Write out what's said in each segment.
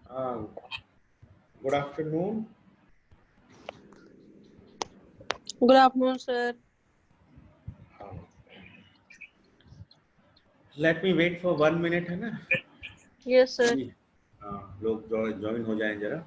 Uh, Good afternoon. Good afternoon, sir. Let me wait for 1 minute, है ना? Yes, sir. जी, लोग join हो जाएं जरा.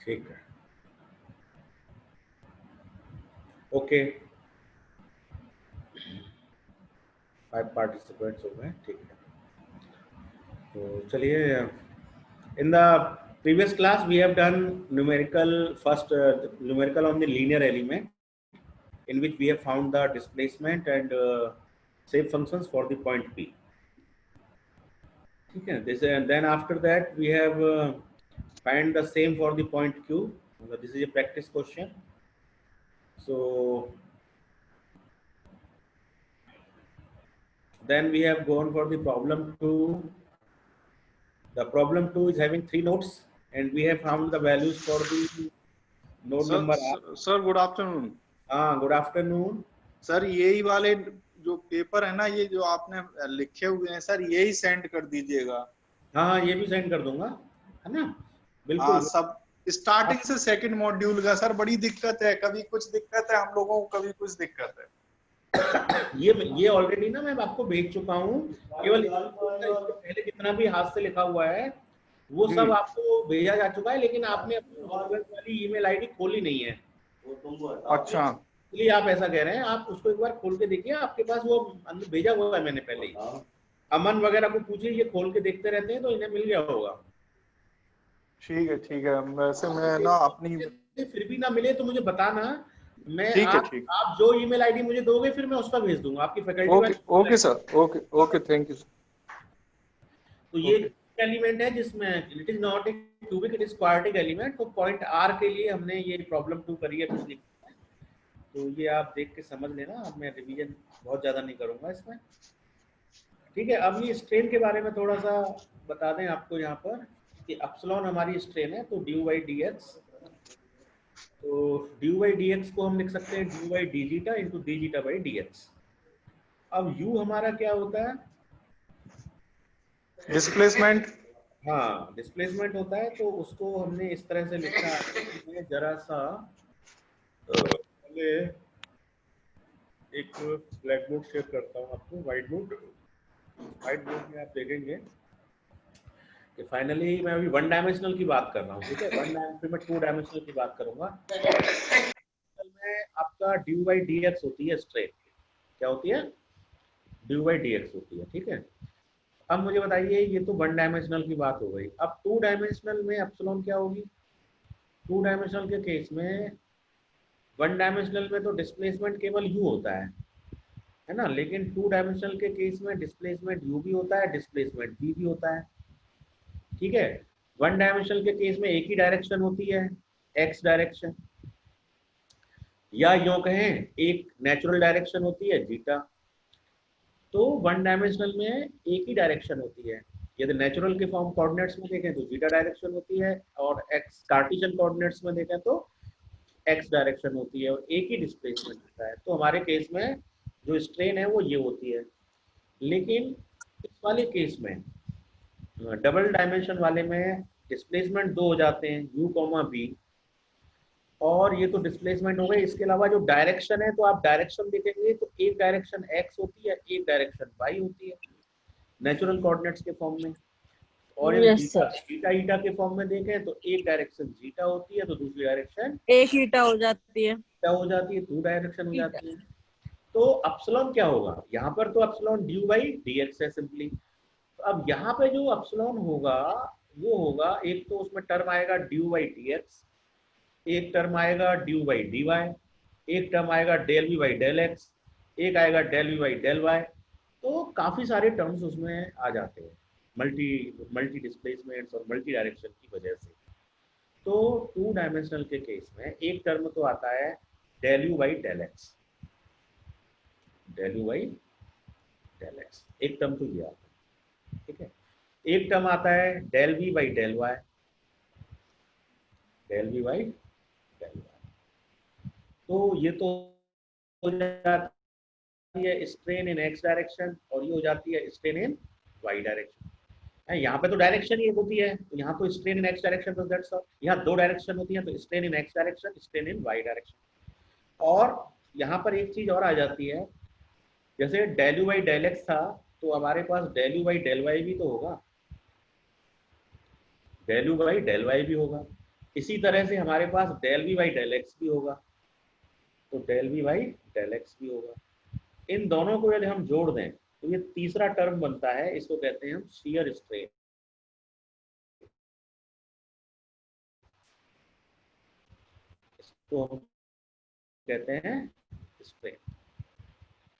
ठीक है. ओके. 5 पार्टिसिपेंट्स हो गए. ठीक है. तो चलिए. In the previous class, we have done numerical numerical on the linear element, in which we have found the displacement and shape functions for the point P. Okay. And then after that we have find the same for the point Q. This is a practice question. So then we have gone for the problem 2. The problem 2 is having 3 nodes, and we have found the values for the node number R. Sir good afternoon. Good afternoon. Sir यही वाले जो paper है ना, ये जो आपने लिखे हुए हैं सर, यही सेंड कर दीजिएगा. हाँ, ये भी सेंड कर दूंगा, है ना? बिल्कुल. हाँ, सब स्टार्टिंग से सेकंड मॉड्यूल का सर बड़ी दिक्कत है. कभी कुछ दिक्कत है हम लोगों को, कभी कुछ दिक्कत है. ये ऑलरेडी ना मैं आपको भेज चुका हूँ. केवल पहले जितना भी हाथ से लिखा हुआ है वो सब आपको भेजा जा चुका है, लेकिन आपने अपनी वाली ईमेल आईडी खोली नहीं है. अच्छा, इसलिए आप ऐसा कह रहे हैं. आप उसको एक बार खोल के देखिए. आपके पास वो अंदर भेजा हुआ है मैंने पहले ही. अमन वगैरह को पूछिए, ये खोल के देखते रहते हैं तो इन्हें मिल गया होगा. ठीक है. वैसे मैं ना अपनी फिर भी ना मिले तो मुझे बताना. मैं ठीक. आप जो ईमेल आईडी मुझे दोगे फिर मैं उसका भेज दूंगा आपकी faculty. Okay sir. Okay thank you. तो ये एलिमेंट है जिसमें it is not a cubic, it is quadratic element. तो पॉइंट आर के लिए हमने ये प्रॉब्लम 2 करी है पिछली. तो ये आप देख के समझ लेना. अब मैं रिवीजन बहुत ज्यादा नहीं करूंगा इसमें. ठीक है. अब ये स्ट्रेन के बारे में थोड़ा सा बता दें आपको यहाँ पर कि एप्सिलॉन हमारी स्ट्रेन है. तो ड्यू बाई डी एक्स. तो ड्यू बाई डी एक्स को हम लिख सकते हैं due by D zeta into d zeta by d x. अब यू हमारा क्या होता है? डिस्प्लेसमेंट. हाँ, डिस्प्लेसमेंट होता है. तो उसको हमने इस तरह से लिखा है. मैं जरा सा पहले एक ब्लैक बोर्ड शेयर करता हूँ आपको. व्हाइट बोर्ड में आप देखेंगे कि फाइनली मैं अभी 1 डायमेंशनल की बात कर रहा हूँ. ठीक है. 1 डायमेंशनल में 2 डायमेंशनल की बात करूंगा. में आपका ड्यू बाई डी एक्स होती है स्ट्रेन. क्या होती है? ड्यू बाई डी एक्स होती है. ठीक है. अब मुझे बताइए, ये तो 1 डायमेंशनल की बात हो गई. अब 2 डायमेंशनल में एप्सिलॉन क्या होगी? 2 डायमेंशनल के केस में 1 डायमेंशनल में तो डिस्प्लेसमेंट केवल u होता है ना? लेकिन 2 डायमेंशनल के केस में डिस्प्लेसमेंट u भी होता है, डिस्प्लेसमेंट v भी होता है. ठीक है. 1 डायमेंशनल के केस में एक ही डायरेक्शन होती है, x डायरेक्शन, या यूं कहें एक नेचुरल डायरेक्शन होती है जीटा. तो 1 डायमेंशनल में एक ही डायरेक्शन होती है. यदि नेचुरल के फॉर्म कोऑर्डिनेट्स में देखें तो जीटा डायरेक्शन होती है, और एक्स कार्टेशियन कोऑर्डिनेट्स में देखें तो एक्स डायरेक्शन होती है, और एक ही डिस्प्लेसमेंट होता है. तो हमारे केस में जो स्ट्रेन है वो ये होती है. लेकिन इस वाले केस में डबल डायमेंशन वाले में डिस्प्लेसमेंट 2 हो जाते हैं, u, v, और ये तो डिस्प्लेसमेंट हो गए. इसके अलावा जो डायरेक्शन है, तो आप डायरेक्शन देखेंगे तो एक डायरेक्शन x होती है, एक डायरेक्शन y होती है नेचुरल कोऑर्डिनेट्स के फॉर्म में. और जीटा ईटा के फॉर्म में देखें तो एक डायरेक्शन जीटा होती है, तो दूसरी डायरेक्शन एक ईटा हो जाती है. 2 डायरेक्शन हो जाती है. तो एप्सिलॉन क्या होगा यहाँ पर? तो epsilon due by d x है सिंपली. अब यहाँ पे जो एप्सिलॉन होगा वो होगा, एक तो उसमें टर्म आएगा ड्यू बाई डी एक्स, एक टर्म आएगा ड्यू बाई डी वाई, एक टर्म आएगा del we by del x, एक आएगा del we by del Y. तो काफी सारे टर्म्स उसमें आ जाते हैं मल्टी मल्टी डिस्प्लेसमेंट्स और मल्टी डायरेक्शन की वजह से। तो टू डायमेंशनल के केस में एक टर्म तो आता है del you by del x, del you by del x, एक टर्म तो ये आता है, ठीक है। एक टर्म आता है del we by del y, del we by del Y. तो ये तो हो जाती है स्ट्रेन इन एक्स डायरेक्शन और ये हो जाती है स्ट्रेन इन वाई डायरेक्शन। यहाँ पे तो डायरेक्शन ही एक होती है, तो यहाँ तो स्ट्रेन इन एक्स डायरेक्शन, तो दैट्स ऑल। यहाँ दो डायरेक्शन होती है, तो strain in x direction, strain in y direction. और यहाँ पर एक चीज और आ जाती है, जैसे del you by del X था, तो हमारे पास del you by del Y भी तो होगा, del you by del Y भी होगा। इसी तरह से हमारे पास del we by del X भी होगा, तो del we by del X भी होगा। इन दोनों को यदि हम जोड़ दें तो ये तीसरा टर्म बनता है, इसको कहते हैं हम शियर स्ट्रेन। इसको हम कहते हैं स्ट्रेन,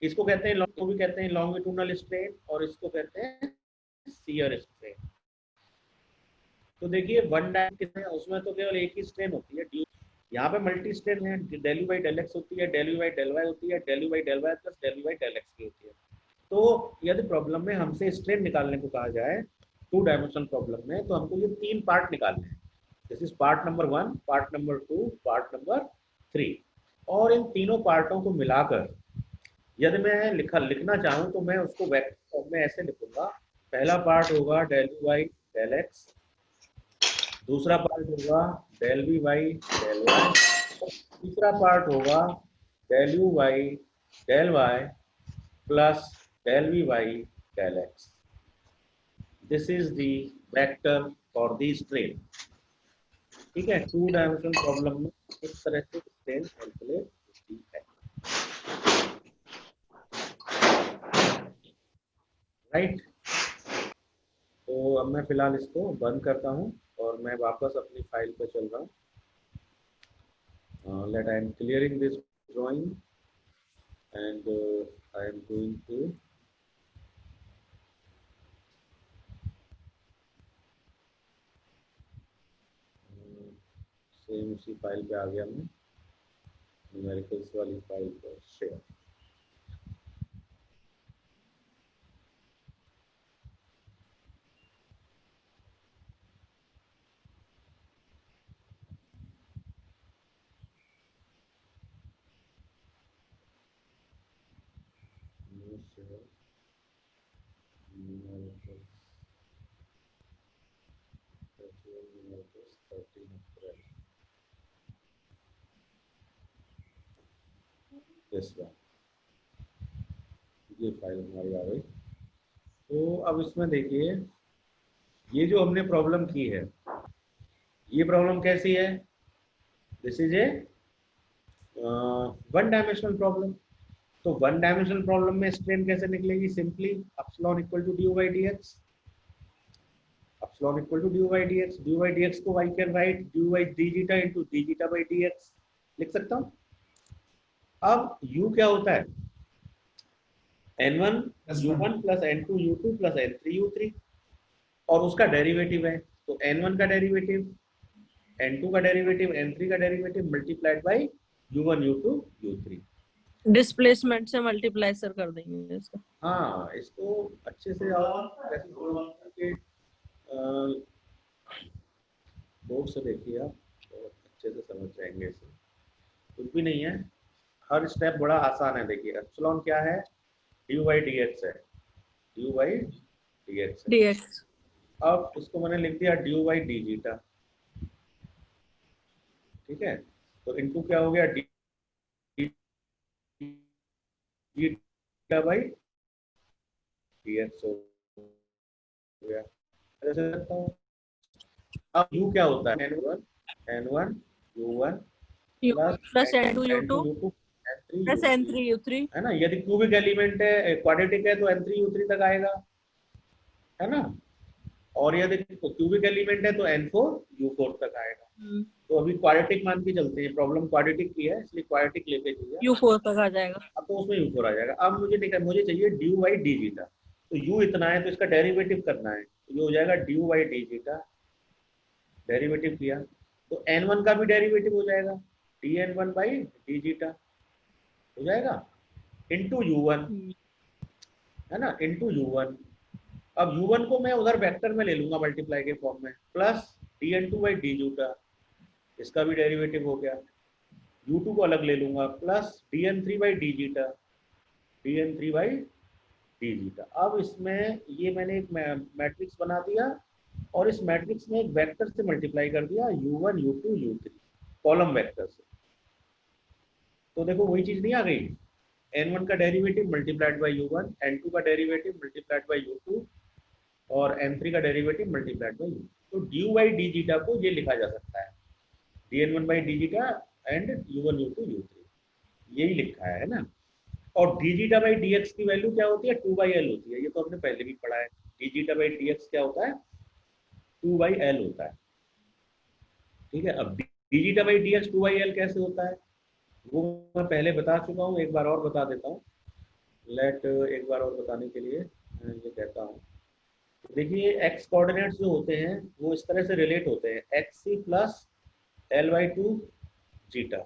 इसको कहते हैं को भी कहते हैं लॉन्गिट्यूडनल स्ट्रेन, और इसको कहते हैं शियर स्ट्रेन। तो देखिए वन डायमेंशन है, उसमें तो केवल एक ही स्ट्रेन होती है, यहाँ पे मल्टी स्ट्रेन है, del you by del x होती है, del you by del y होती है, del you by del y plus del you by del x की होती है। तो यदि प्रॉब्लम में हमसे स्ट्रेन निकालने को कहा जाए टू डायमेंशनल प्रॉब्लम में, तो हमको ये तीन पार्ट निकालने हैं। This is part number 1, part number 2, part number 3। और इन तीनों पार्टों को मिलाकर यदि मैं लिखना चाहूँ तो मैं उसको वेक्टर फॉर्म में ऐसे लिखूंगा। पहला पार्ट होगा del you by del x, दूसरा पार्ट होगा del we by del y, तीसरा पार्ट होगा del you by del y plus del v by del x. This is the vector for the strain. ठीक है, two dimensional problem में इस तरह से स्ट्रेन कैलकुलेट होती है, राइट। तो अब मैं फिलहाल इसको बंद करता हूँ और मैं वापस अपनी फाइल पे चल रहा हूँ। Let I am clearing this drawing and I am going to same उसी फाइल पे आ गया मैं, न्यूमेरिकल्स वाली फाइल पर शेयर। ये फाइल हमारी आ गई। तो अब इसमें देखिए, ये जो हमने प्रॉब्लम की है, ये प्रॉब्लम कैसी है? This is a one dimensional problem. तो वन डायमेंशनल प्रॉब्लम में स्ट्रेन कैसे निकलेगी? Simply epsilon equal to du by dx, epsilon equal to du by dx। Du by dx को I can write du by D zeta into d zeta by dx लिख सकता हूँ। अब u क्या होता है? n1 u1 plus n2 u2 plus n3 u3, और उसका डेरिवेटिव है, तो n1 का डेरिवेटिव, n2 का डेरिवेटिव, n3 का derivative multiplied by u1 u2 u3। Displacement से मल्टीप्लाई सर कर देंगे इसको। हाँ, इसको अच्छे से बोर्ड से देखिए आप, तो अच्छे से समझ जाएंगे इसे। कुछ भी नहीं है, हर स्टेप बड़ा आसान है। देखिए एप्सिलॉन क्या है? ड्यू बाई dx है, ड्यू बाई dx है। dx अब इसको मैंने लिख दिया ड्यू बाई डी जीटा, ठीक है। तो इनटू क्या हो गया? डी जीटा बाई dx हो गया, ऐसे करता हूँ। अब u क्या होता है? n1 u1 plus n2 u2 plus n3 u3, है ना। यदि क्यूबिक एलिमेंट है, क्वाड्रेटिक है, तो n3 u3 तक आएगा। है ना। और ये देखो क्यूबिक एलिमेंट है तो n4 u4 तक आएगा। तो अभी क्वाड्रेटिक मान के चलते हैं, प्रॉब्लम क्वाड्रेटिक की है इसलिए क्वाड्रेटिक लेके चलिए। U4 तक आ जाएगा। अब तो उसमें u4 आ जाएगा। अब मुझे देखा, मुझे चाहिए ड्यू बाई डी जीटा, तो u इतना है तो इसका डेरिवेटिव करना है, तो ये हो जाएगा due by D zeta. Derivative किया तो n1 का भी डेरिवेटिव हो जाएगा, dn1 बाई डी जीटा हो जाएगा, इंटू u1, है ना, इंटू u1। अब u1 को मैं उधर वेक्टर में ले लूंगा मल्टीप्लाई के फॉर्म में, plus dn2 by D zeta, इसका भी डेरिवेटिव हो गया। u2 को अलग ले लूंगा, plus dn3 by D zeta, dn3 by D zeta. अब इसमें ये मैंने एक मैट्रिक्स बना दिया और इस मैट्रिक्स में एक वेक्टर से मल्टीप्लाई कर दिया, u1 u2 u3 column vector से। तो देखो वही चीज नहीं आ गई, n1 का derivative multiplied by u1, n2 का डेरिवेटिव मल्टीप्लाइड बाई u2 और n3 का डेरिवेटिव मल्टीप्लाइड बाई u। तो ड्यू बाई डी जीटा को ये लिखा जा सकता है dn1 by D zeta and u1 u2 u3, यही लिखा है ना। और D zeta by d x की वैल्यू क्या होती है, 2/l होती है, ये तो हमने पहले भी पढ़ा है। D zeta by d x क्या होता है, 2/l होता है, ठीक है। अब D zeta by d x 2/l कैसे होता है वो मैं पहले बता चुका हूँ, एक बार और बता देता हूँ। एक बार और बताने के लिए मैं ये कहता हूँ, देखिए एक्स कोऑर्डिनेट्स जो होते हैं वो इस तरह से रिलेट होते हैं, X C plus L by two zeta.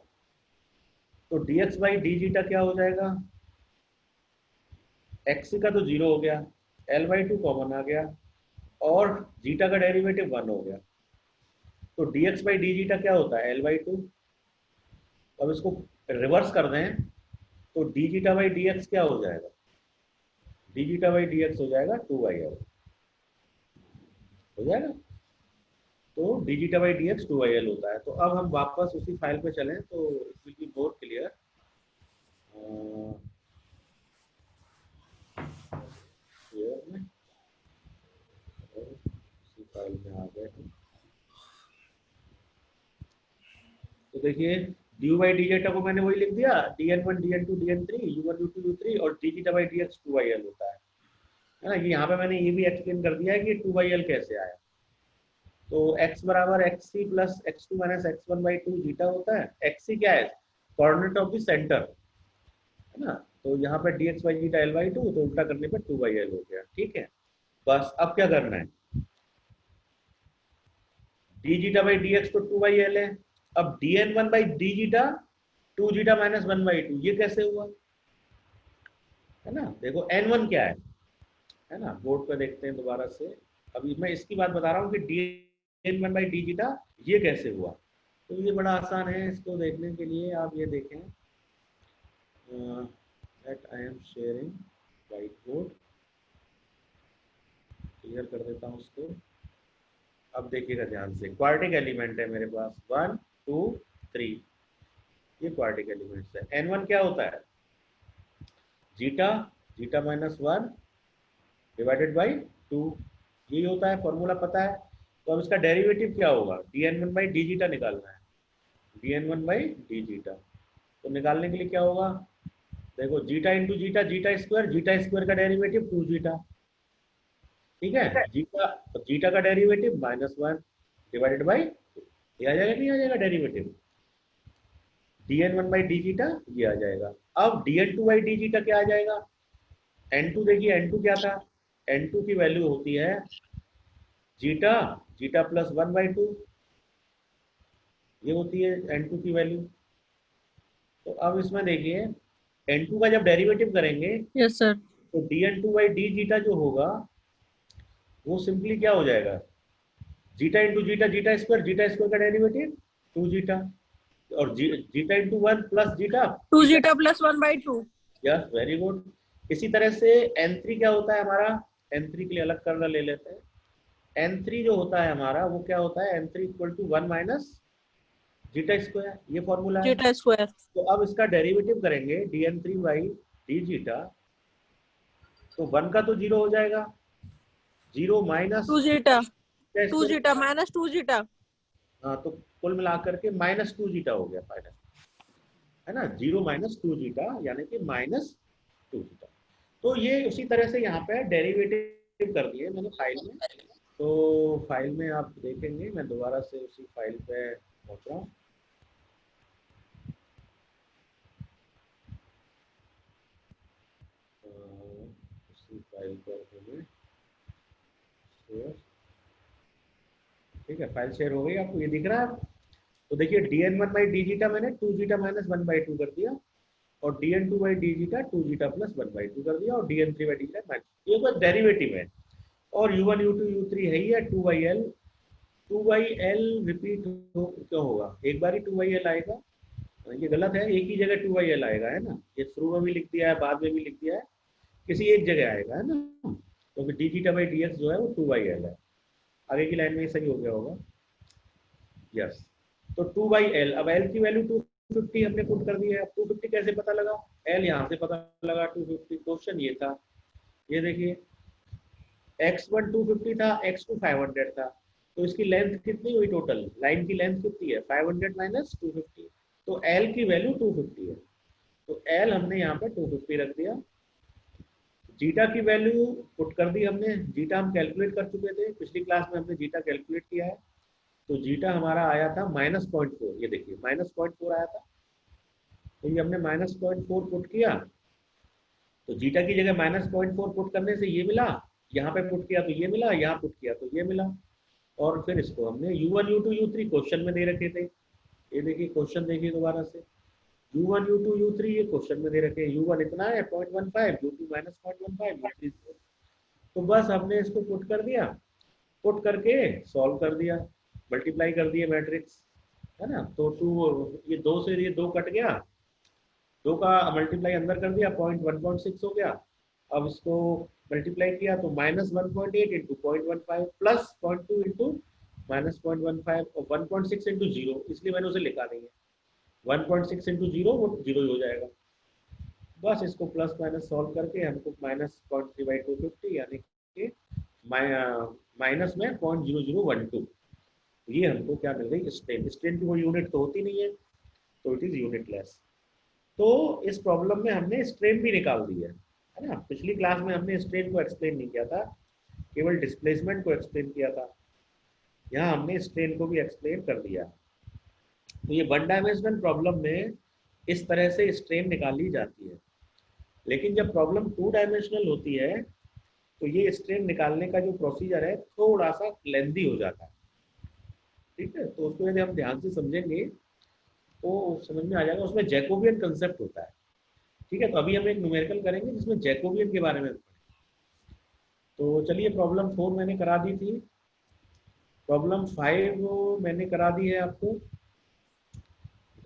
तो D X by D zeta क्या हो जाएगा, एक्स का तो 0 हो गया, एल बाई टू कॉमन आ गया और जीटा का डेरिवेटिव 1 हो गया। तो D X by D zeta क्या होता है, एल बाई टू। अब इसको रिवर्स कर दें तो D zeta by d x क्या हो जाएगा, D zeta by d x हो जाएगा 2/l हो जाएगा। तो D zeta by d x 2/l होता है। तो अब हम वापस उसी फाइल पे चलें तो it will be more clear. उसी फाइल में आ गए हैं। तो देखिए ड्यू बाई डी जेटा को मैंने वही लिख दिया, dn1 dn2 dn3 u1 u2 u3 और D zeta by d x 2/l होता है ना। यहाँ पे मैंने ये भी एक्सप्लेन कर दिया है कि 2/l कैसे आया। तो x बराबर xc plus x2 minus x1 by 2 zeta होता है। xc क्या है, कोऑर्डिनेट ऑफ द सेंटर, है ना। तो यहाँ पे dx by zeta l by 2, तो उल्टा करने पे 2/l हो गया, ठीक है। बस अब क्या करना है, D zeta by d x तो 2/l है। अब dn1 by D zeta 2 zeta minus 1 by 2, ये कैसे हुआ, है ना। देखो n1 क्या है ना, बोर्ड पे देखते हैं दोबारा से। अभी मैं इसकी बात बता रहा हूँ कि dn1 बाई डी जीटा ये कैसे हुआ। तो ये बड़ा आसान है, इसको देखने के लिए आप ये देखें, that I am sharing white board, clear कर देता हूँ उसको। अब देखिएगा ध्यान से, क्वाड्रेटिक एलिमेंट है मेरे पास 1 2 3, ये क्वाड्रेटिक एलिमेंट्स है। n1 क्या होता है, zeta, zeta minus 1 divided by 2, यही होता है, फॉर्मूला पता है। तो अब इसका डेरिवेटिव क्या होगा, dn1 बाई डी जीटा निकालना है, dn1 बाई डी जीटा। तो निकालने के लिए क्या होगा, देखो zeta into zeta, zeta square का डेरिवेटिव 2 जीटा, ठीक है। जीटा का डेरिवेटिव -1 डिवाइडेड बाई, ये आ जाएगा, नहीं आ जाएगा derivative, dn1 by D zeta ये आ जाएगा। अब dn2 बाई डी जीटा क्या आ जाएगा, n2, देखिए n2 क्या था, n2 की वैल्यू होती है जीटा, जीटा प्लस 1 बाई 2, ये होती है n2 की वैल्यू। तो अब इसमें देखिए n2 का जब डेरिवेटिव करेंगे, यस सर, तो dn2 बाई डी जीटा जो होगा वो सिंपली क्या हो जाएगा, zeta into zeta, zeta square का डेरिवेटिव 2 जीटा, और zeta into 1 plus zeta 2 zeta plus 1/2। Yes, very good. इसी तरह से n3 क्या होता है हमारा, n3 के लिए अलग करना ले लेते हैं। n3 जो होता है हमारा वो क्या होता है, n3 equal to 1 minus zeta square, ये फॉर्मूला है। जीटा स्क्वायर, तो अब इसका डेरिवेटिव करेंगे dn3 बाई डी जीटा, तो 1 का तो 0 हो जाएगा, 0 माइनस 2 जीटा माइनस 2 जीटा, हाँ, तो कुल मिलाकर के -2 जीटा हो गया फाइनल, है ना। 0 माइनस 2 जीटा यानी कि -2 जीटा। तो ये उसी तरह से यहाँ पे डेरिवेटिव सेव कर दिए मैंने फाइल में। तो फाइल में आप देखेंगे, मैं दोबारा से उसी फाइल पे पहुंच रहा हूँ। उसी फाइल पर हमें शेयर, ठीक है, फाइल शेयर हो गई, आपको ये दिख रहा है। तो देखिए dn1 बाई डी जीटा मैंने 2 जीटा माइनस 1 बाई 2 कर दिया, और dn2 by D zeta 2 zeta plus 1 by 2 कर दिया, और dn3 by D zeta minus, ये बस डेरिवेटिव है। और u1 u2 u3 है ही है 2 by L, 2 by L repeat क्यों होगा, एक बार ही 2 बाई एल आएगा, ये गलत है, एक ही जगह 2 बाई एल आएगा, है ना, ये शुरू में भी लिख दिया है, बाद में भी लिख दिया है, किसी एक जगह आएगा, है ना, क्योंकि D zeta by d x जो है वो 2 बाई एल है। आगे की लाइन में ये सही हो गया होगा, यस। तो 2 बाई एल, अब एल की वैल्यू 250 हमने पुट कर दी है। अब 250 कैसे पता लगा, एल यहाँ से पता लगा 250, क्वेश्चन ये था, ये देखिए x1 250 था, x2 500 था, तो इसकी लेंथ कितनी हुई टोटल, लाइन की लेंथ कितनी है 500 माइनस 250, तो एल की वैल्यू 250 है, तो एल हमने यहाँ पे 250 रख दिया। जीटा की वैल्यू पुट कर दी हमने, जीटा हम कैलकुलेट कर चुके थे, पिछली क्लास में हमने जीटा कैलकुलेट किया है, तो जीटा हमारा आया था -0.4, ये देखिए -0.4 आया था, तो ये हमने -0.4 पुट किया, तो जीटा की जगह -0.4 पुट करने से ये मिला, यहाँ पे पुट किया तो ये मिला, यहाँ पुट किया तो ये मिला, और फिर इसको हमने u1 u2 u3 क्वेश्चन में दे रखे थे, ये देखिए क्वेश्चन देखिए दोबारा से, u1 u2 u3 ये क्वेश्चन में दे रखे हैं, u1 इतना है 0.15, u2 -0.15, u3, तो बस हमने इसको पुट कर दिया, पुट करके सॉल्व कर दिया, मल्टीप्लाई कर दिए मैट्रिक्स, है ना, तो 2, ये 2 से ये 2 कट गया, 2 का मल्टीप्लाई अंदर कर दिया, 1.6 हो गया, अब इसको मल्टीप्लाई किया तो -1.8 इंटू 0.15 प्लस 0.2 इंटू -0.15 और 1.6 इंटू 0, इसलिए मैंने उसे लिखा नहीं है, 1.6 इंटू 0 वो 0 ही हो जाएगा। बस इसको प्लस माइनस सॉल्व करके हमको -0.3/250 यानी कि माइनस में 0.0012, ये हमको क्या मिल गई, स्ट्रेन। स्ट्रेन की कोई यूनिट तो होती नहीं है, तो इट इज यूनिटलेस। तो इस प्रॉब्लम में हमने स्ट्रेन भी निकाल दी है ना, पिछली क्लास में हमने स्ट्रेन को एक्सप्लेन नहीं किया था, केवल डिस्प्लेसमेंट को एक्सप्लेन किया था, यहाँ हमने स्ट्रेन को भी एक्सप्लेन कर दिया। तो ये 1 डायमेंशनल प्रॉब्लम में इस तरह से स्ट्रेन निकाली जाती है, लेकिन जब प्रॉब्लम 2 डायमेंशनल होती है तो ये स्ट्रेन निकालने का जो प्रोसीजर है थोड़ा सा लेंदी हो जाता है, ठीक है, तो उसको यदि हम ध्यान से समझेंगे तो समझ में आ जाएगा, उसमें जैकोबियन कंसेप्ट होता है, ठीक है। तो अभी हम एक न्यूमेरिकल करेंगे जिसमें जैकोबियन के बारे में। तो चलिए प्रॉब्लम 4 मैंने करा दी थी, प्रॉब्लम 5 मैंने करा दी है आपको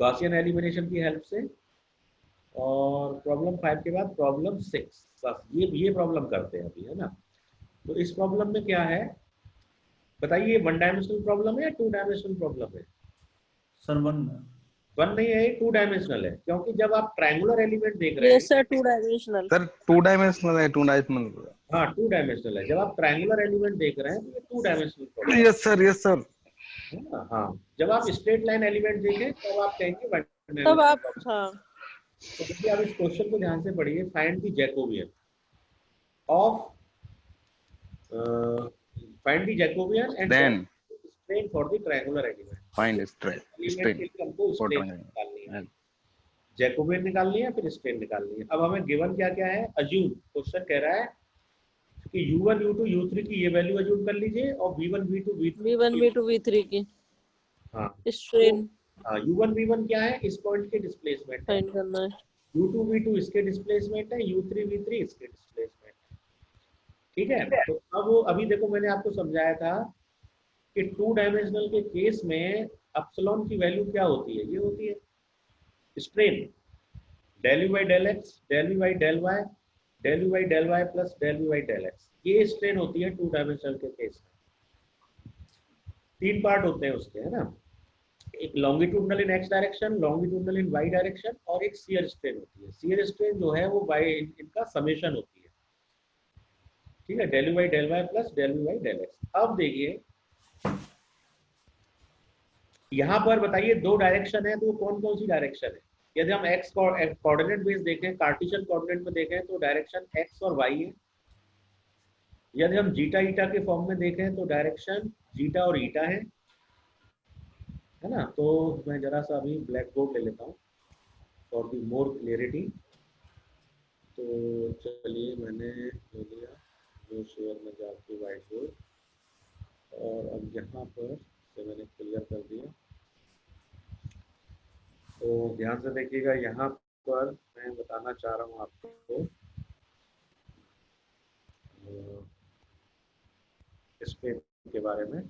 गॉसियन एलिमिनेशन की हेल्प से, और प्रॉब्लम 5 के बाद प्रॉब्लम 6, बस ये प्रॉब्लम करते हैं अभी, है ना। तो इस प्रॉब्लम में क्या है बताइए, 1 डायमेंशनल प्रॉब्लम है या 2 डायमेंशनल प्रॉब्लम है? सर 1 नहीं है, 2 डायमेंशनल है, क्योंकि जब आप ट्रायंगुलर एलिमेंट देख रहे हैं, yes sir 2 dimensional, sir 2 dimensional है, 2 डायमेंशनल। हाँ 2 डायमेंशनल है, जब आप ट्रायंगुलर एलिमेंट देख रहे हैं तो ये 2 dimensional problem yes sir, yes sir. है ना। हाँ जब आप स्ट्रेट लाइन एलिमेंट देखें तब आप कहेंगे 1 तब डायमेंशनल आप प्रॉब्लम। हाँ तो देखिए आप इस क्वेश्चन को ध्यान से पढ़िए, find the Jacobian of find the Jacobian and then strain for the triangular element. Find strain element के लिए हमको स्ट्रेन निकालनी है, जैकोबियन निकालनी है, फिर स्ट्रेन निकालनी है। अब हमें गिवन क्या क्या है, अज्यूम, क्वेश्चन कह रहा है कि u1 u2 u3 की ये वैल्यू अज्यूम कर लीजिए, और v1 v2 v1 v2 v3 की हाँ स्ट्रेन हाँ u1 v1 क्या है, इस पॉइंट के डिस्प्लेसमेंट है, फाइंड करना है, u2 v2 इसके डिस्प्लेसमेंट है, u3 v3 इसके डिस्प्लेसमेंट है, ठीक है। तो अब अभी देखो मैंने आपको समझाया था कि 2 डायमेंशनल के केस में एप्सिलॉन की वैल्यू क्या होती है, ये होती है strain, del u by del x, del v by del y, del u by del y plus del v by del x, ये स्ट्रेन होती है 2 डायमेंशनल के केस में। 3 पार्ट होते हैं उसके, है ना, एक लॉन्गिट्यूडनल इन x डायरेक्शन, लॉन्गिट्यूडनल इन y डायरेक्शन, और एक शियर स्ट्रेन होती है। शियर स्ट्रेन जो है वो बाय इनका समेशन होती है, ठीक है, del u by del y plus del v by del x। अब देखिए यहाँ पर बताइए 2 डायरेक्शन है, तो कौन कौन सी डायरेक्शन है? यदि हम x कोऑर्डिनेट बेस देखें, कार्टेशियन कोऑर्डिनेट में देखें, तो डायरेक्शन x और y है, यदि हम जीटा ईटा के फॉर्म में देखें तो डायरेक्शन जीटा और ईटा है ना। तो मैं जरा सा अभी ब्लैक बोर्ड ले लेता हूँ फॉर दी मोर क्लियरिटी। तो चलिए मैंने ले लिया न्यू शेयर में जाके व्हाइट बोर्ड, और अब यहाँ पर से मैंने क्लियर कर दिया। तो ध्यान से देखिएगा, यहाँ पर मैं बताना चाह रहा हूँ आपको स्पेस के बारे में।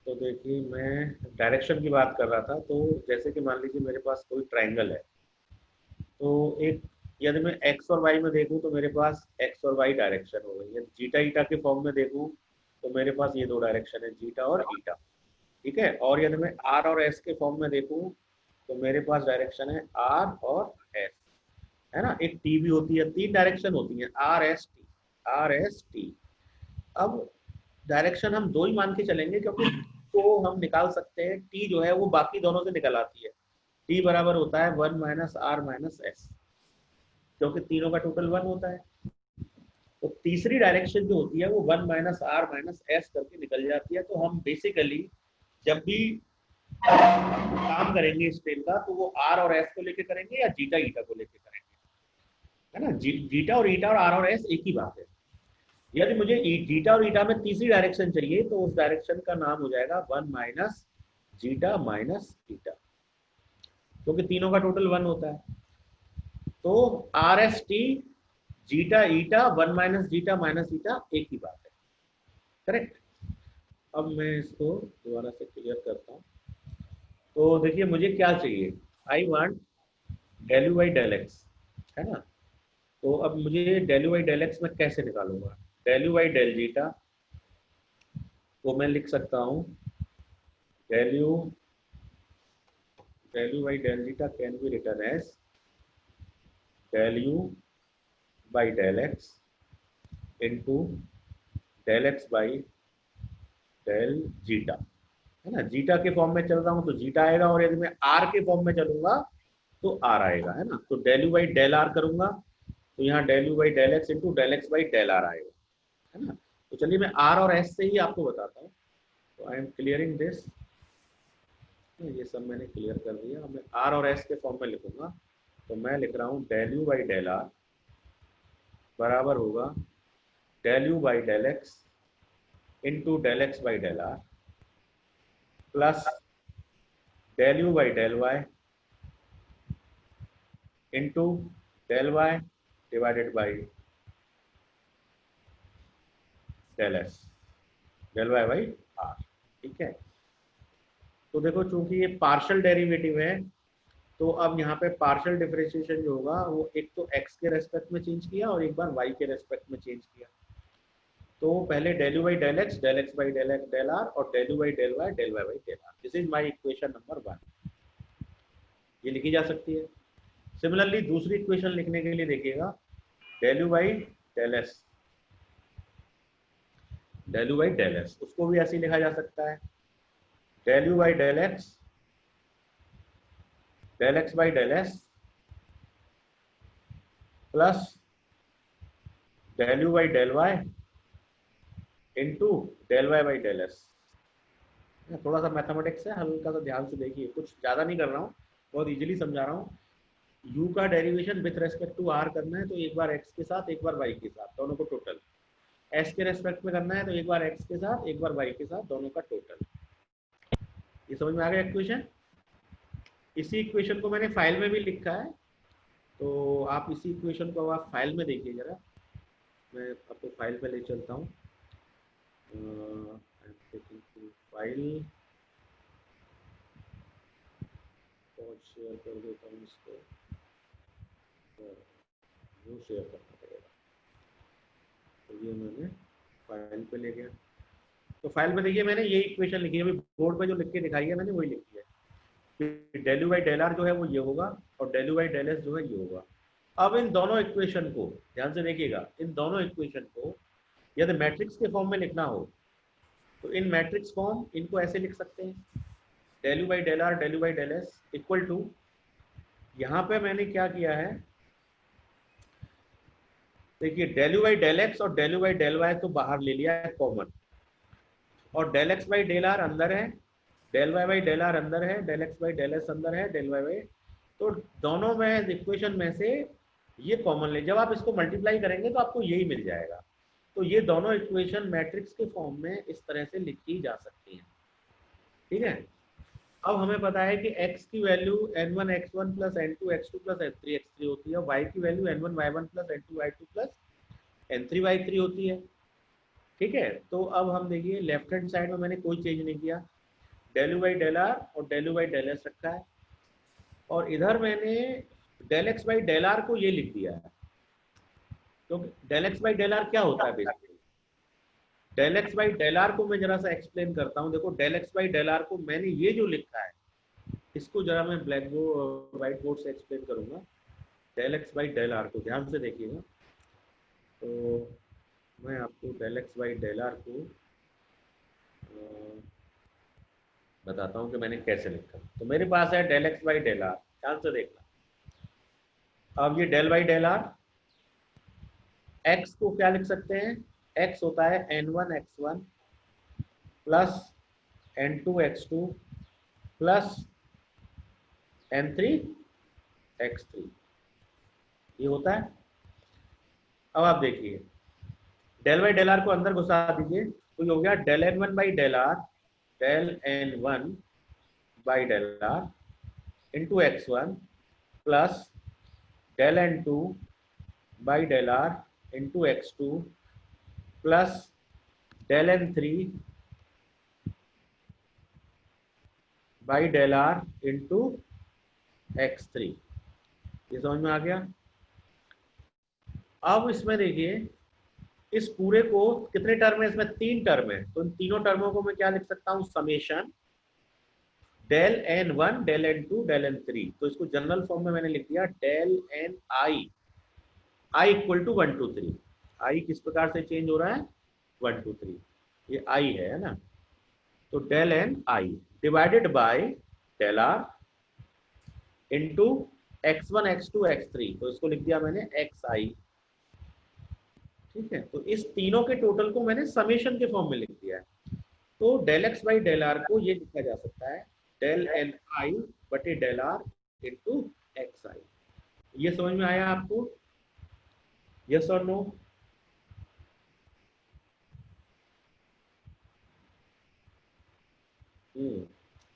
तो देखिए मैं डायरेक्शन की बात कर रहा था। तो जैसे कि मान लीजिए मेरे पास कोई ट्रायंगल है, तो एक यदि मैं एक्स और वाई में देखूं तो मेरे पास एक्स और वाई डायरेक्शन हो गई। यदि जीटा ईटा के फॉर्म में देखूं तो मेरे पास ये दो डायरेक्शन है, जीटा और ईटा, ठीक है। और यदि मैं आर और एस के फॉर्म में देखूं तो मेरे पास डायरेक्शन है आर और एस, है ना। एक टी भी होती है, तीन डायरेक्शन होती है, R S T, R S T. अब डायरेक्शन हम दो ही मान के चलेंगे क्योंकि को हम निकाल सकते हैं, टी जो है वो बाकी दोनों से निकल आती है। टी बराबर होता है 1 माइनस आर माइनस एस, क्योंकि तीनों का टोटल 1 होता है। तो तीसरी डायरेक्शन जो होती है वो 1 माइनस आर माइनस एस करके निकल जाती है। तो हम बेसिकली जब भी काम करेंगे इस ट्रेन का तो वो आर और एस को लेके करेंगे या जीटा ईटा को लेके करेंगे, है ना। जीटा और ईटा और आर और एस एक ही बात है। यदि मुझे जीटा और ईटा में तीसरी डायरेक्शन चाहिए तो उस डायरेक्शन का नाम हो जाएगा 1 माइनस जीटा माइनस ईटा, क्योंकि तीनों का टोटल 1 होता है। तो आर एस टी जीटा ईटा 1 माइनस जीटा माइनस ईटा एक ही बात है, करेक्ट। अब मैं इसको दोबारा से क्लियर करता हूँ। तो देखिए मुझे क्या चाहिए, I want del you by del x, है ना। तो अब मुझे del you by del x में कैसे निकालूंगा, del you by del zeta को मैं लिख सकता हूँ del you by del zeta can be written as del you by del x into del x by del zeta, है ना। जीटा के फॉर्म में चल रहा हूँ तो जीटा आएगा, और यदि मैं आर के फॉर्म में चलूंगा तो आर आएगा, है ना। तो del you by del r करूंगा तो यहाँ del you by del x into del x by del r आएगा, है ना। तो चलिए मैं आर और एस से ही आपको बताता हूँ। तो आई एम क्लियरिंग दिस, ये सब मैंने क्लियर कर दिया। मैं आर और एस के फॉर्म में लिखूंगा तो मैं लिख रहा हूँ del you by del r बराबर होगा del you by del x into del x by del r plus del you by del y into del y divided by del s, del Y by r, ठीक है। तो देखो चूंकि ये partial derivative है तो अब यहाँ पे पार्शियल डिफरेंशिएशन जो होगा वो एक तो x के रेस्पेक्ट में चेंज किया और एक बार y के रेस्पेक्ट में चेंज किया। तो पहले del you by del x by del x del are और del you by del Y by del R. This is my equation number 1, ये लिखी जा सकती है। सिमिलरली दूसरी इक्वेशन लिखने के लिए देखिएगा del you by del s उसको भी ऐसे ही लिखा जा सकता है del you by del x by del s plus del you by del y into del Y by del s. थोड़ा सा मैथमेटिक्स है, हल्का सा ध्यान से देखिए, कुछ ज्यादा नहीं कर रहा हूँ, बहुत इजीली समझा रहा हूँ। u का derivation with respect to r करना है तो एक बार x के साथ एक बार y के साथ, दोनों को टोटल। s के रेस्पेक्ट में करना है तो एक बार x के साथ एक बार y के साथ, दोनों का टोटल। ये समझ में आ गया इक्वेशन। इसी इक्वेशन को मैंने फाइल में भी लिखा है, तो आप इसी इक्वेशन को आप फाइल में देखिए जरा। मैं आपको फाइल पे ले चलता हूँ, फाइल और शेयर कर देता हूँ इसको, वो शेयर करना पड़ेगा। तो ये मैंने फाइल पे ले गया। तो फाइल पे देखिए मैंने ये इक्वेशन लिखी है, अभी बोर्ड पे जो लिख के दिखाई है मैंने वही लिखी है। Del you by del r जो है वो ये होगा और del you by del s जो है ये होगा। अब इन दोनों इक्वेशन को ध्यान से देखिएगा, इन दोनों इक्वेशन को यदि मैट्रिक्स के फॉर्म में लिखना हो तो इन मैट्रिक्स फॉर्म इनको ऐसे लिख सकते हैं del you by del are del you by del S equal to, यहाँ पे मैंने क्या किया है देखिए del you by del x और del you by del Y तो बाहर ले लिया है कॉमन, और del x by del R अंदर है, del Y by del R अंदर है, del x by del S अंदर है, डेल वाई बाई, तो दोनों में इक्वेशन में से ये कॉमन ले, जब आप इसको मल्टीप्लाई करेंगे तो आपको यही मिल जाएगा। तो ये दोनों इक्वेशन मैट्रिक्स के फॉर्म में इस तरह से लिखी जा सकती हैं, ठीक है। अब हमें पता है कि x की value n1 x1 plus n2 x2 plus n3 x3 होती है, y की value n1 y1 plus n2 y2 plus n3 y3 होती है, ठीक है। तो अब हम देखिए लेफ्ट हैंड साइड में मैंने कोई चेंज नहीं किया, del you by del are और del you by del S रखा है, और इधर मैंने del x by del are को ये लिख दिया है। तो del x by del R क्या होता है basically, del x by del are को मैं जरा सा एक्सप्लेन करता हूँ। देखो del x by del are को मैंने ये जो लिखा है इसको जरा मैं ब्लैक बोर्ड व्हाइट बोर्ड से एक्सप्लेन करूंगा। Del x by del are को ध्यान से देखिएगा। तो मैं आपको del x by del are को बताता हूँ कि मैंने कैसे लिखा। तो मेरे पास है del x by del r, ध्यान से देखना। अब ये del by del r, x को क्या लिख सकते हैं, एक्स होता है n1 x1 plus n2 x2 plus n3 x3, ये होता है। अब आप देखिए डेल बाई डेल आर को अंदर घुसा दीजिए, तो ये हो गया del n1 by del are, del n1 by del r into x1 plus del n2 by del r into x2 plus del n3 by del r into x3। ये समझ में आ गया। अब इसमें देखिए इस पूरे को कितने टर्म है, इसमें 3 टर्म है, तो इन तीनों टर्मों को मैं क्या लिख सकता हूं, summation del n1 del n2 del n3। तो इसको जनरल फॉर्म में मैंने लिख दिया del n i equal to 1 2 3। आई किस प्रकार से चेंज हो रहा है, 1 2 3, ये आई है ना। तो del n i divided by del r into x1 x2 x3, तो इसको लिख दिया मैंने एक्स आई, ठीक है। तो इस तीनों के टोटल को मैंने समेशन के फॉर्म में लिख दिया है। तो del x by del are को ये लिखा जा सकता है डेल एन आई बटे डेल आर इंटू एक्स आई। ये समझ में आया आपको, यस और नो?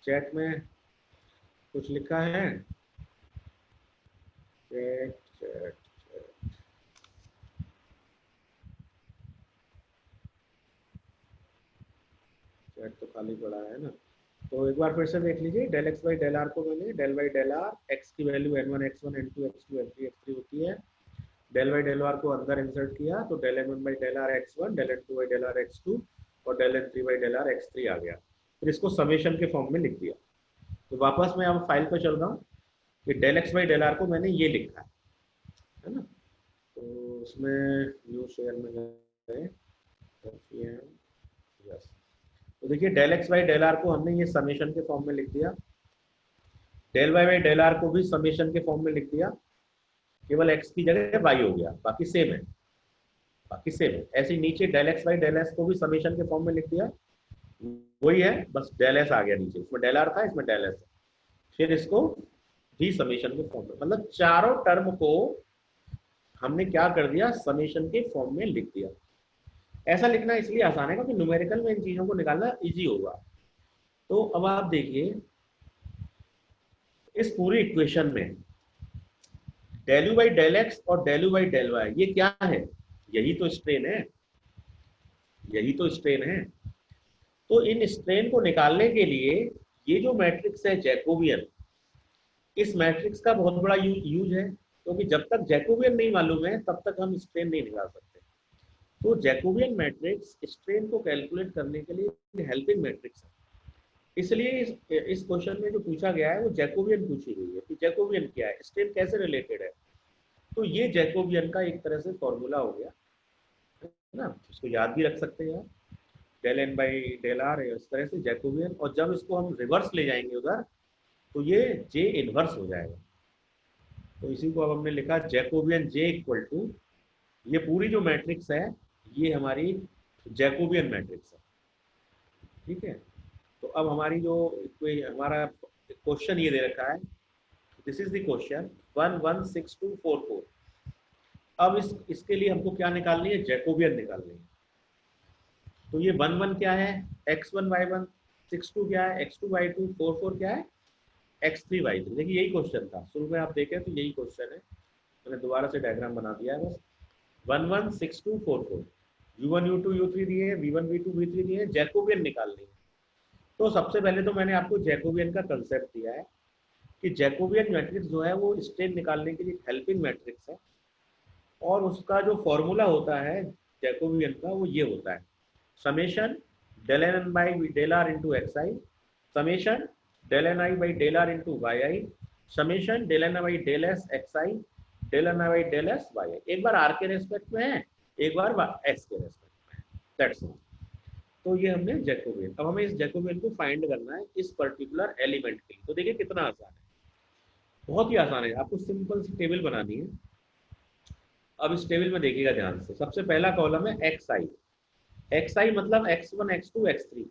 चैट में कुछ लिखा है, चैट चैट चैट तो खाली पड़ा है ना। तो एक बार फिर से देख लीजिए, del x by del are को मैंने del by del r, x की value n1 x1 n2 x2 n3 x3 होती है, डेल बाई डेल आर को अंदर इंसर्ट किया तो del n1 by del r x1, del n2 by del r x2 और del n3 by del r x3 आ गया। फिर इसको समेशन के फॉर्म में लिख दिया। तो वापस मैं अब फाइल पर चल रहा हूँ कि del x by del are को मैंने ये लिखा है ना। तो उसमें न्यू शेयर में गए, यस। तो देखिए del x by del are को हमने ये समेशन के फॉर्म में लिख दिया, del Y by del are को भी समेशन के फॉर्म में लिख दिया, केवल x की जगह y हो गया, बाकी सेम है, बाकी सेम है। ऐसे ही नीचे del x by del s को भी समेशन के फॉर्म में लिख दिया, वही है, बस डेल एस आ गया नीचे, इसमें डेल आर था, इसमें डेल एस है। फिर इसको भी समेशन के फॉर्म में, मतलब चारों टर्म को हमने क्या कर दिया, समेशन के फॉर्म में लिख दिया। ऐसा लिखना इसलिए आसान है क्योंकि न्यूमेरिकल में इन चीजों को निकालना इजी होगा। तो अब आप देखिए इस पूरी इक्वेशन में del you by del x और del you by del Y ये क्या है, यही तो स्ट्रेन है, यही तो स्ट्रेन है। तो इन स्ट्रेन को निकालने के लिए ये जो मैट्रिक्स है जैकोबियन, इस मैट्रिक्स का बहुत बड़ा यूज है, क्योंकि जब तक जैकोबियन नहीं मालूम है तब तक हम स्ट्रेन नहीं निकाल सकते। तो जैकोबियन मैट्रिक्स स्ट्रेन को कैलकुलेट करने के लिए हेल्पिंग मैट्रिक्स है। इसलिए इस क्वेश्चन में जो पूछा गया है वो जैकोबियन पूछी गई है कि जैकोबियन क्या है, स्ट्रेन कैसे रिलेटेड है। तो ये जैकोबियन का एक तरह से फॉर्मूला हो गया है ना, इसको याद भी रख सकते हैं आप, del n by del r, इस तरह से जैकोबियन। और जब इसको हम रिवर्स ले जाएंगे उधर तो ये जे इनवर्स हो जाएगा। तो इसी को अब हमने लिखा जैकोबियन जे इक्वल टू, ये पूरी जो मैट्रिक्स है ये हमारी जैकोबियन मैट्रिक्स है, ठीक है। तो अब हमारी जो कोई हमारा क्वेश्चन ये दे रखा है, दिस इज द क्वेश्चन 1 1 6 2 4 4। अब इसके लिए हमको क्या निकालनी है, जैकोबियन निकालनी है। तो ये 1 1 क्या है, x1 y1, 6 2 क्या है, x2 y2, 4 4 क्या है, x3 y3। देखिए यही क्वेश्चन था शुरू में, आप देखें तो यही क्वेश्चन है, मैंने दोबारा से डायग्राम बना दिया है बस। 1 1 6 2 4 4, u1 u2 u3 दिए, v1 v2 v3 दिए, जैकोबियन निकालनी है। तो सबसे पहले तो मैंने आपको जैकोबियन का कंसेप्ट दिया है कि जैकोबियन मैट्रिक्स जो है वो स्ट्रेन निकालने के लिए हेल्पिंग मैट्रिक्स है, और उसका जो फॉर्मूला होता है जैकोबियन का वो ये होता है, summation del n by del r into xi, summation del n I by del r into yi, summation del n by del s xi, del n by del s yi। एक बार r के respect में है, एक बार x के respect में है, that's all. तो ये हमने जैकोबियन, अब हमें इस जैकोबियन को फाइंड करना है इस पर्टिकुलर एलिमेंट के लिए। तो देखिए कितना आसान है, बहुत ही आसान है। आपको सिंपल सी टेबल बनानी है। अब इस टेबल में देखिएगा ध्यान से, सबसे पहला कॉलम है xi, xi मतलब x1 x2 x3।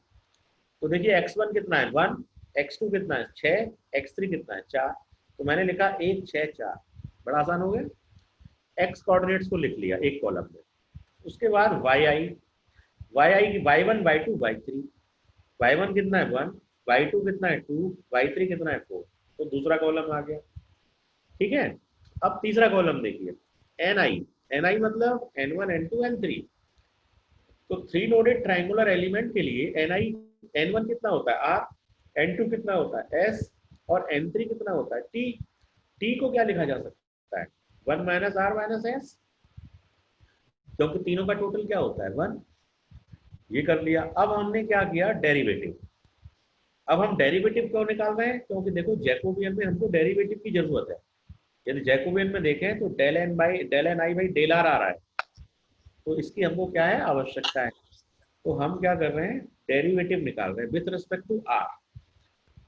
तो देखिए x1 कितना है 1, x2 कितना है 6, x3 कितना है 4। तो मैंने लिखा 1 6 4, बड़ा आसान हो गया। x कोऑर्डिनेट्स को लिख लिया एक कॉलम में। उसके बाद yi y1 y2 y3, y1 कितना है 1, y2 कितना है 2, y3 कितना है 4। तो दूसरा कॉलम आ गया, ठीक है। अब तीसरा कॉलम देखिए ni मतलब n1 n2 n3। तो 3 नोडेड ट्रायंगुलर एलिमेंट के लिए n1 कितना होता है r, n2 कितना होता है s, और n3 कितना होता है t। t को क्या लिखा जा सकता है 1 माइनस r माइनस s, क्योंकि तीनों का टोटल क्या होता है 1। ये कर लिया। अब हमने क्या किया, डेरिवेटिव। अब हम डेरिवेटिव क्यों निकाल रहे हैं, क्योंकि देखो जैकोबियन में हमको डेरिवेटिव की जरूरत है। यदि जैकोबियन में देखें तो del n i by del r आ रहा है, तो इसकी हमको क्या है आवश्यकता है। तो हम क्या कर रहे हैं, डेरिवेटिव निकाल रहे हैं विथ रिस्पेक्ट टू r।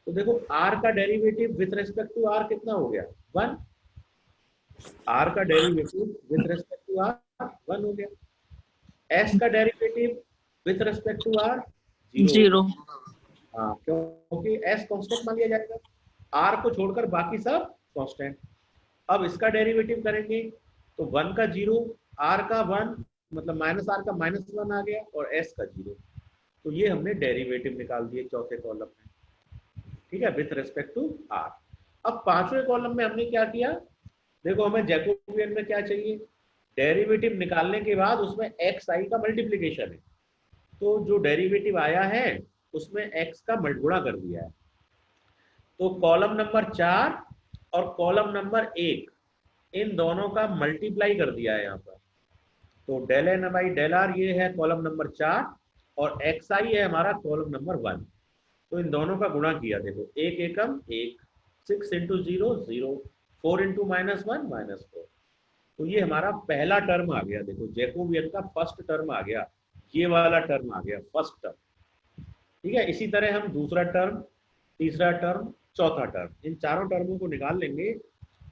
तो देखो r का derivative with respect to r कितना हो गया 1, r का derivative with respect to r 1 हो गया। s का derivative with respect to r 0। 0। हाँ, क्योंकि s कांस्टेंट मान लिया जाएगा, r को छोड़कर बाकी सब कांस्टेंट। अब इसका डेरिवेटिव करेंगे तो 1 का 0, r का 1 मतलब माइनस r का -1 आ गया, और s का 0। तो ये हमने डेरिवेटिव निकाल दिए चौथे कॉलम में, ठीक है, विथ रिस्पेक्ट टू r। अब पांचवें कॉलम में हमने क्या किया, देखो हमें जैकोबियन में क्या चाहिए, डेरिवेटिव निकालने के बाद उसमें xi का मल्टीप्लीकेशन है। तो जो डेरिवेटिव आया है उसमें x का गुणा कर दिया है। तो कॉलम नंबर 4 और कॉलम नंबर 1 इन दोनों का मल्टीप्लाई कर दिया है यहाँ पर। तो del n by del r ये है कॉलम नंबर 4, और xi है हमारा कॉलम नंबर 1। तो इन दोनों का गुणा किया, देखो 1 एकम 1, 6 इंटू 0 0, 4 इंटू -1 -4। तो ये हमारा पहला टर्म आ गया, देखो जैकोबियन का फर्स्ट टर्म आ गया, ये वाला टर्म आ गया फर्स्ट टर्म, ठीक है। इसी तरह हम दूसरा टर्म, तीसरा टर्म, चौथा टर्म, इन चारों टर्मों को निकाल लेंगे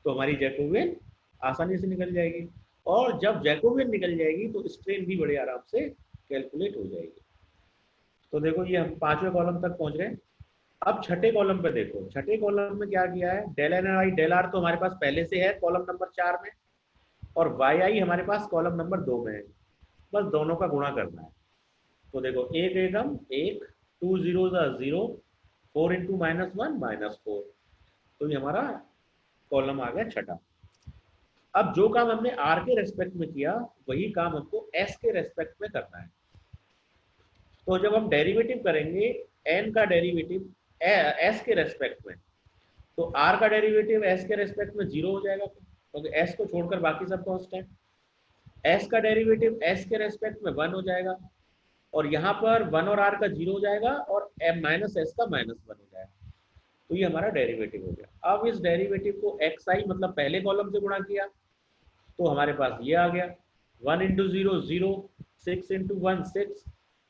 तो हमारी जैकोबियन आसानी से निकल जाएगी। और जब जैकोबियन निकल जाएगी तो स्ट्रेन भी बड़े आराम से कैलकुलेट हो जाएगी। तो देखो ये हम पांचवें कॉलम तक पहुंच रहे हैं। अब छठे कॉलम पे देखो, छठे कॉलम में क्या किया है, del n i del r तो हमारे पास पहले से है कॉलम नंबर 4 में, और yi हमारे पास कॉलम नंबर 2 में है, बस दोनों का गुणा करना है। तो देखो 1 एकम 1, 2 0 0, 4 इंटू -1 -4। तो ये हमारा कॉलम आ गया छठा। अब जो काम हमने r के रेस्पेक्ट में किया वही काम हमको s के रेस्पेक्ट में करना है। तो जब हम डेरिवेटिव करेंगे n का डेरिवेटिव s के रेस्पेक्ट में, तो r का डेरिवेटिव s के रेस्पेक्ट में 0 हो जाएगा, क्योंकि s को छोड़कर बाकी सब कांस्टेंट। s का डेरिवेटिव s के रेस्पेक्ट में 1 हो जाएगा, और यहाँ पर 1 और r का 0 हो जाएगा, और -s का -1 हो जाएगा। तो ये हमारा डेरिवेटिव हो गया। अब इस डेरिवेटिव को xi मतलब पहले कॉलम से गुणा किया तो हमारे पास ये आ गया 1 इंटू 0 0, 6 इंटू 1 6,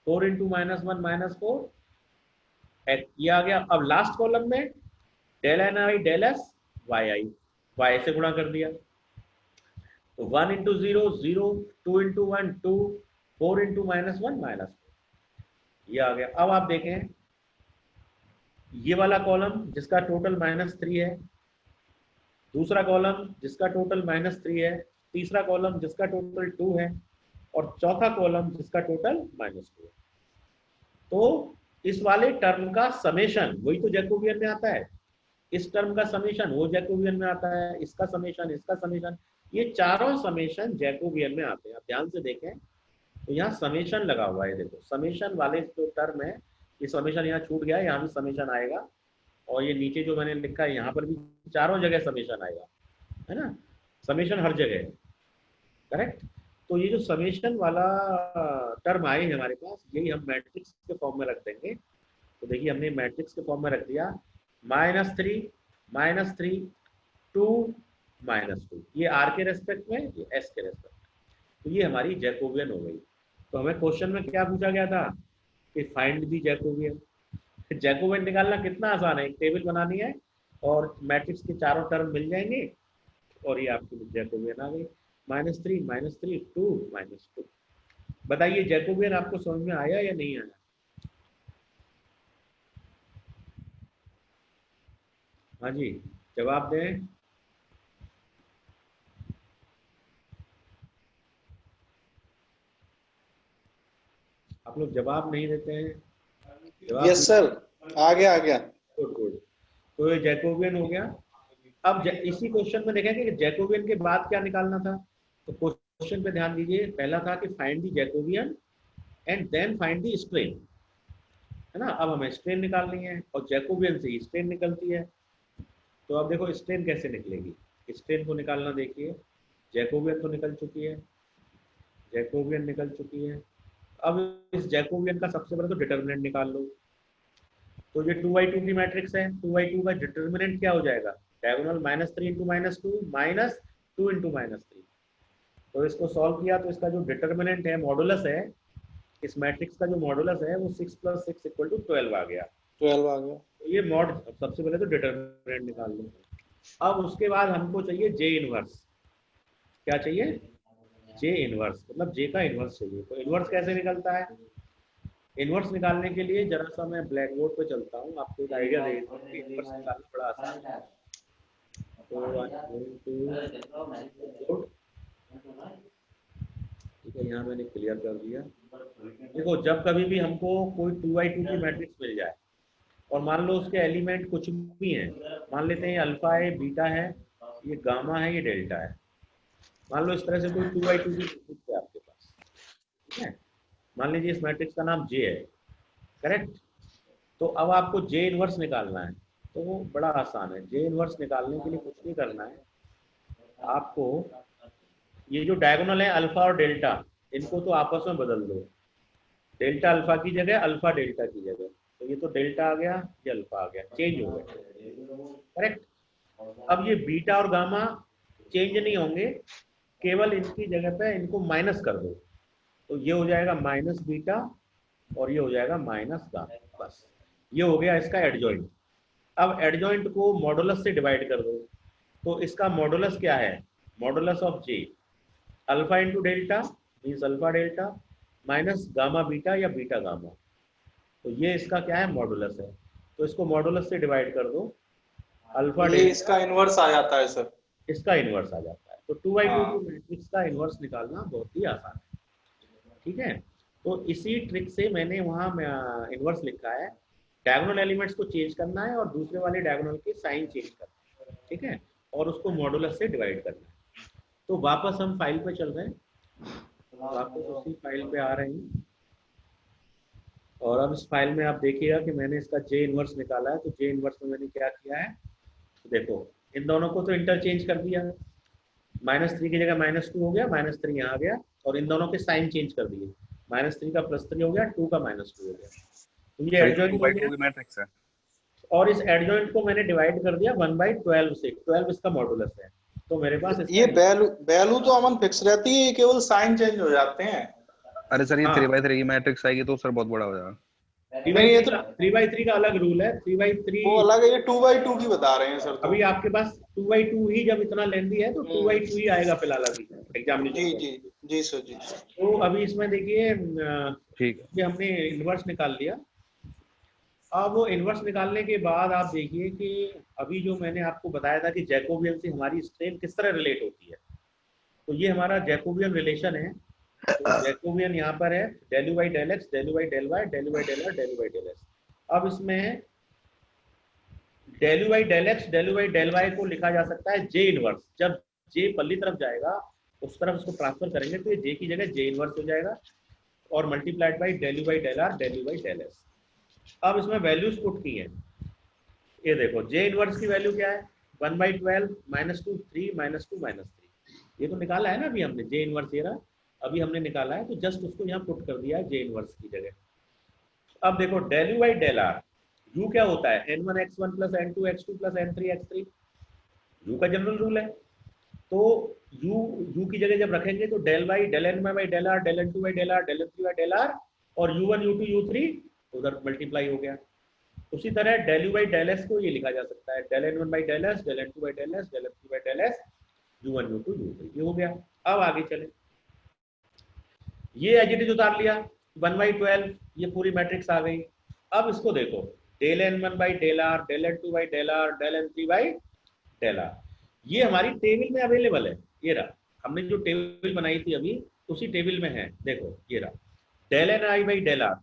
4 इंटू -1 -4, ये आ गया। अब लास्ट कॉलम में del n i del s yi, y से गुणा कर दिया। तो 1 इंटू 0 0, 2 इंटू 1 2, 4 इंटू -1 -4, ये आ गया। अब आप देखें ये वाला कॉलम जिसका टोटल -3 है, दूसरा कॉलम जिसका टोटल -3 है, तीसरा कॉलम जिसका टोटल 2 है, और चौथा कॉलम जिसका टोटल -2 है। तो इस वाले टर्म का समेशन वही तो जैकोबियन में आता है, इस टर्म का समेशन वो जैकोबियन में आता है, इसका समेशन, ये चारों समेशन जैकोबियन में आते हैं। आप ध्यान से देखें तो यहाँ समेशन लगा हुआ है, देखो समेशन वाले जो टर्म है, ये समेशन यहाँ छूट गया है, यहाँ भी समेशन आएगा, और ये नीचे जो मैंने लिखा है यहाँ पर भी चारों जगह समेशन आएगा, है ना, समेशन हर जगह है, करेक्ट। तो ये जो समेशन वाला टर्म आए हैं हमारे पास, यही हम मैट्रिक्स के फॉर्म में रख देंगे। तो देखिए हमने मैट्रिक्स के फॉर्म में रख दिया, -3 -3 2 -2, ये आर के रेस्पेक्ट में, ये एस के रेस्पेक्ट में। तो ये हमारी जैकोबियन हो गई। तो हमें क्वेश्चन में क्या पूछा गया था कि फाइंड दी जैकोबियन। जैकोबियन निकालना कितना आसान है, एक टेबल बनानी है और मैट्रिक्स के चारों टर्म मिल जाएंगे और ये आपकी जैकोबियन आ गई। -3 -3 2 -2। बताइए जैकोबियन आपको समझ में आया या नहीं आया? हाँ जी, जवाब दें। आप लोग जवाब नहीं देते हैं। यस सर, आ गया। Good good. तो ये जैकोबियन हो गया। अब इसी क्वेश्चन में देखेंगे कि जैकोबियन के बाद क्या निकालना था। तो क्वेश्चन पे ध्यान दीजिए, पहला था कि find the Jacobian and then find the strain, है ना। अब हमें स्ट्रेन निकालनी है और जैकोबियन से ही स्ट्रेन निकलती है। तो अब देखो स्ट्रेन कैसे निकलेगी, स्ट्रेन को निकालना देखिए। जैकोबियन तो निकल चुकी है, जैकोबियन निकल चुकी है। अब इस जैकोबियन का सबसे पहले तो डिटर्मिनेंट निकाल लो। तो ये 2/2 की मैट्रिक्स है, 2/2 का डिटर्मिनेंट क्या हो जाएगा, डायगोनल -3 इंटू -2 -2 इंटू -3। तो इसको सॉल्व किया तो इसका जो डिटर्मिनेंट है, मॉडुलस है, इस मैट्रिक्स का जो मॉडुलस है वो 6 + 6 = 12 आ गया। 12 आ गया। तो ये मॉड, सबसे पहले तो डिटर्मिनेंट निकाल लो। अब उसके बाद हमको चाहिए जे इनवर्स। क्या चाहिए, जे इनवर्स, मतलब जे का इनवर्स चाहिए। तो इनवर्स कैसे निकलता है, इनवर्स निकालने के लिए जरा सा मैं ब्लैक बोर्ड पे चलता हूँ, आपको एक आइडिया दे देता हूँ कि इनवर्स निकालना बड़ा आसान है। तो ठीक है, यहाँ मैंने क्लियर कर दिया। देखो जब कभी भी हमको कोई 2/2 की मैट्रिक्स मिल जाए और मान लो उसके एलिमेंट कुछ भी हैं, मान लेते हैं अल्फा है, बीटा है, ये गामा है, ये डेल्टा है। मान लो इस तरह से कोई 2/2 की मैट्रिक्स है आपके पास, ठीक है। मान लीजिए इस मैट्रिक्स का नाम जे है, करेक्ट। तो अब आपको जे इनवर्स निकालना है, तो वो बड़ा आसान है। जे इनवर्स निकालने के लिए कुछ नहीं करना है आपको, ये जो डायगोनल है अल्फा और डेल्टा, इनको तो आपस में बदल दो, डेल्टा अल्फा की जगह अल्फा डेल्टा की जगह। तो ये तो डेल्टा आ गया, ये अल्फा आ गया, चेंज हो गया, करेक्ट। अब ये बीटा और गामा चेंज नहीं होंगे, केवल इनकी जगह पे इनको माइनस कर दो, तो ये हो जाएगा -बीटा और ये हो जाएगा -गामा, बस ये हो गया इसका एडजॉइंट। अब एडजॉइंट को मॉडुलस से डिवाइड कर दो, तो इसका मॉडुलस क्या है, modulus of J alpha into delta means alpha delta minus gamma beta या बीटा गामा। तो ये इसका क्या है, मॉडुलस है। तो इसको मॉडुलस से डिवाइड कर दो, अल्फा डेल्टा, इसका इनवर्स आ जाता है सर, इसका इनवर्स आ जाता है। तो 2/2 की मैट्रिक्स का इनवर्स निकालना बहुत ही आसान है, ठीक है। तो इसी ट्रिक से मैंने वहाँ इनवर्स लिखा है, डायगोनल एलिमेंट्स को चेंज करना है और दूसरे वाले डायगोनल के साइन चेंज करना है, ठीक है, और उसको मॉडुलस से डिवाइड करना है। तो वापस हम फाइल पे चल रहे हैं, वापस उसी फाइल पे आ रहे हैं, और अब इस फाइल में आप देखिएगा कि मैंने इसका जे इनवर्स निकाला है। तो जे इनवर्स में मैंने क्या किया है, तो देखो इन दोनों को तो इंटरचेंज कर दिया, -3 की जगह -2 हो गया, -3 यहाँ आ गया, और इन दोनों के साइन चेंज कर दिए, -3 का +3 हो गया, 2 का -2 हो गया। तो ये एडजॉइंट हो गया, मैट्रिक्स है। और इस एडजॉइंट को मैंने डिवाइड कर दिया 1/12 से, 12 इसका मॉडुलस है। तो मेरे पास ये वैल्यू तो अमन फिक्स रहती है, केवल साइन चेंज हो जाते हैं। अरे सर ये हाँ। 3/3 की मैट्रिक्स आएगी तो सर बहुत बड़ा हो जाएगा। 3/3 का अलग रूल है, 3/3 वो अलग है, ये 2/2 की बता रहे हैं सर। तो अभी आपके पास 2/2 ही जब इतना लेंदी है तो 2/2 ही आएगा फिलहाल अभी। एग्जामिनेशन। जी सर जी। तो अभी इसमें देखिए ठीक है। ये हमने इनवर्स निकाल लिया। अब वो इनवर्स निकालने के बाद आप देखिए कि अभी जो मैंने आपको बताया था कि जैकोबियन से हमारी स्ट्रेन किस तरह रिलेट होती है, तो ये हमारा जैकोबियन रिलेशन है। तो जैकोबियन यहाँ पर है del you by del x, del you by del y, del you by del are, del you by del s. अब इसमें del you by del x, del you by del y को लिखा जा सकता है जे इनवर्स। जब जे पल्ली तरफ जाएगा उस तरफ इसको ट्रांसफर करेंगे तो ये जे की जगह जे इनवर्स हो जाएगा और multiplied by del you by del are, del you by del s. अब इसमें वैल्यूज पुट की हैं। ये देखो जे इनवर्स की वैल्यू क्या है, 1/12 -2 3 -2 -3। ये तो निकाला है ना अभी हमने, जे इनवर्स ये रहा अभी हमने निकाला है, तो जस्ट उसको यहाँ पुट कर दिया है जे इनवर्स की जगह। अब देखो del you by del r, u क्या होता है n1 x1 plus n2 x2 plus n3 x3, u का जनरल रूल है। तो यू की जगह जब रखेंगे तो del by del n by del are, del n2 by del are, del n3 by del are और u1 u2 u3 उधर मल्टीप्लाई हो गया। उसी तरह del you by del s को ये लिखा जा सकता है del n1 by del s, del n2 by del s, del n3 by del s, u1 u2 u3, ये हो गया। अब आगे चले, ये एजिटिज उतार लिया 1/12, ये पूरी मैट्रिक्स आ गई। अब इसको देखो del n1 by del are, del n2 by del are, del n3 by del r, ये हमारी टेबल में अवेलेबल है। ये रहा, हमने जो टेबल बनाई थी अभी उसी टेबल में है। देखो ये रहा del n i by del r,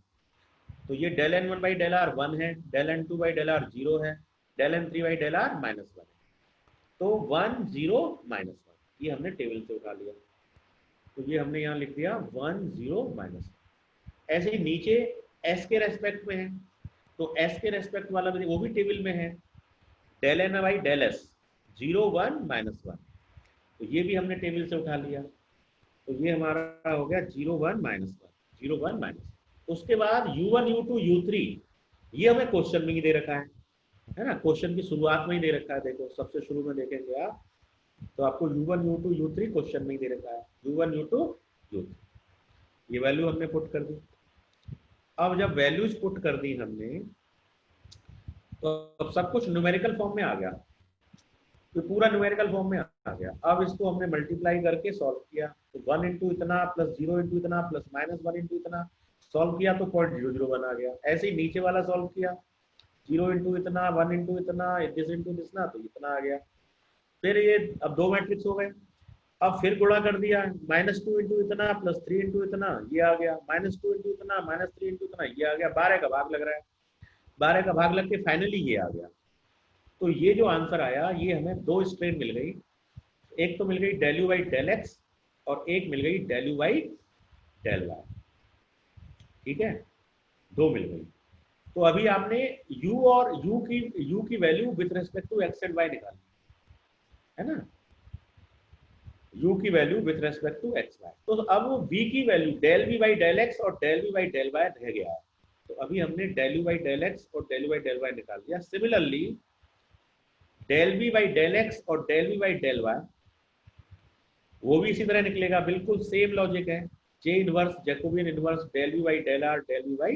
तो ये del n1 by del are 1 है, del n2 by del are 0 है, del n3 by del are -1 है। तो 1 0 -1 ये हमने टेबल से उठा लिया, तो ये हमने यहाँ लिख दिया 1 0 -1। ऐसे ही नीचे s के रेस्पेक्ट में है, तो s के रेस्पेक्ट वाला भी वो भी टेबल में है, del n by del s 0 1 -1, तो ये भी हमने टेबल से उठा लिया। तो ये हमारा हो गया 0 1 -1, 0 1 -1। उसके बाद u1 u2 u3 ये हमें क्वेश्चन में ही दे रखा है ना, क्वेश्चन की शुरुआत में ही दे रखा है। देखो सबसे शुरू में देखेंगे आप तो आपको u1 u2 u3 क्वेश्चन में ही दे रखा है, u1 u2 u3, ये वैल्यू हमने पुट कर दी। अब जब वैल्यूज पुट कर दी हमने तो अब सब कुछ न्यूमेरिकल फॉर्म में आ गया, तो पूरा न्यूमेरिकल फॉर्म में आ गया। अब इसको हमने मल्टीप्लाई करके सॉल्व किया, तो 1 इंटू इतना प्लस 0 इंटू इतना प्लस -1 इंटू इतना सॉल्व किया तो 0.001 आ गया। ऐसे ही नीचे वाला सॉल्व किया, 0 इंटू इतना 1 इंटू इतना दिस इंटू दिस ना, तो इतना आ गया। फिर ये अब दो मैट्रिक्स हो गए, अब फिर गुणा कर दिया, -2 इंटू इतना प्लस 3 इंटू इतना ये आ गया, -2 इंटू इतना -3 इंटू इतना ये आ गया। 12 का भाग लग रहा है, 12 का भाग लग के फाइनली ये आ गया। तो ये जो आंसर आया ये हमें दो स्ट्रेन मिल गई, एक तो मिल गई del you by del x और एक मिल गई del you by del y. ठीक है, दो मिल गई। तो अभी आपने u और u की value with respect to x and y निकाली है ना, u की value with respect to x y. तो अब v की value del v by del x और del v by del y रह गया है, तो अभी हमने del u by del x और del u by del y निकाल दिया। Similarly del v by del x और del v by del y वो भी इसी तरह निकलेगा, बिल्कुल सेम लॉजिक है, J inverse Jacobian inverse del v by del are, del v by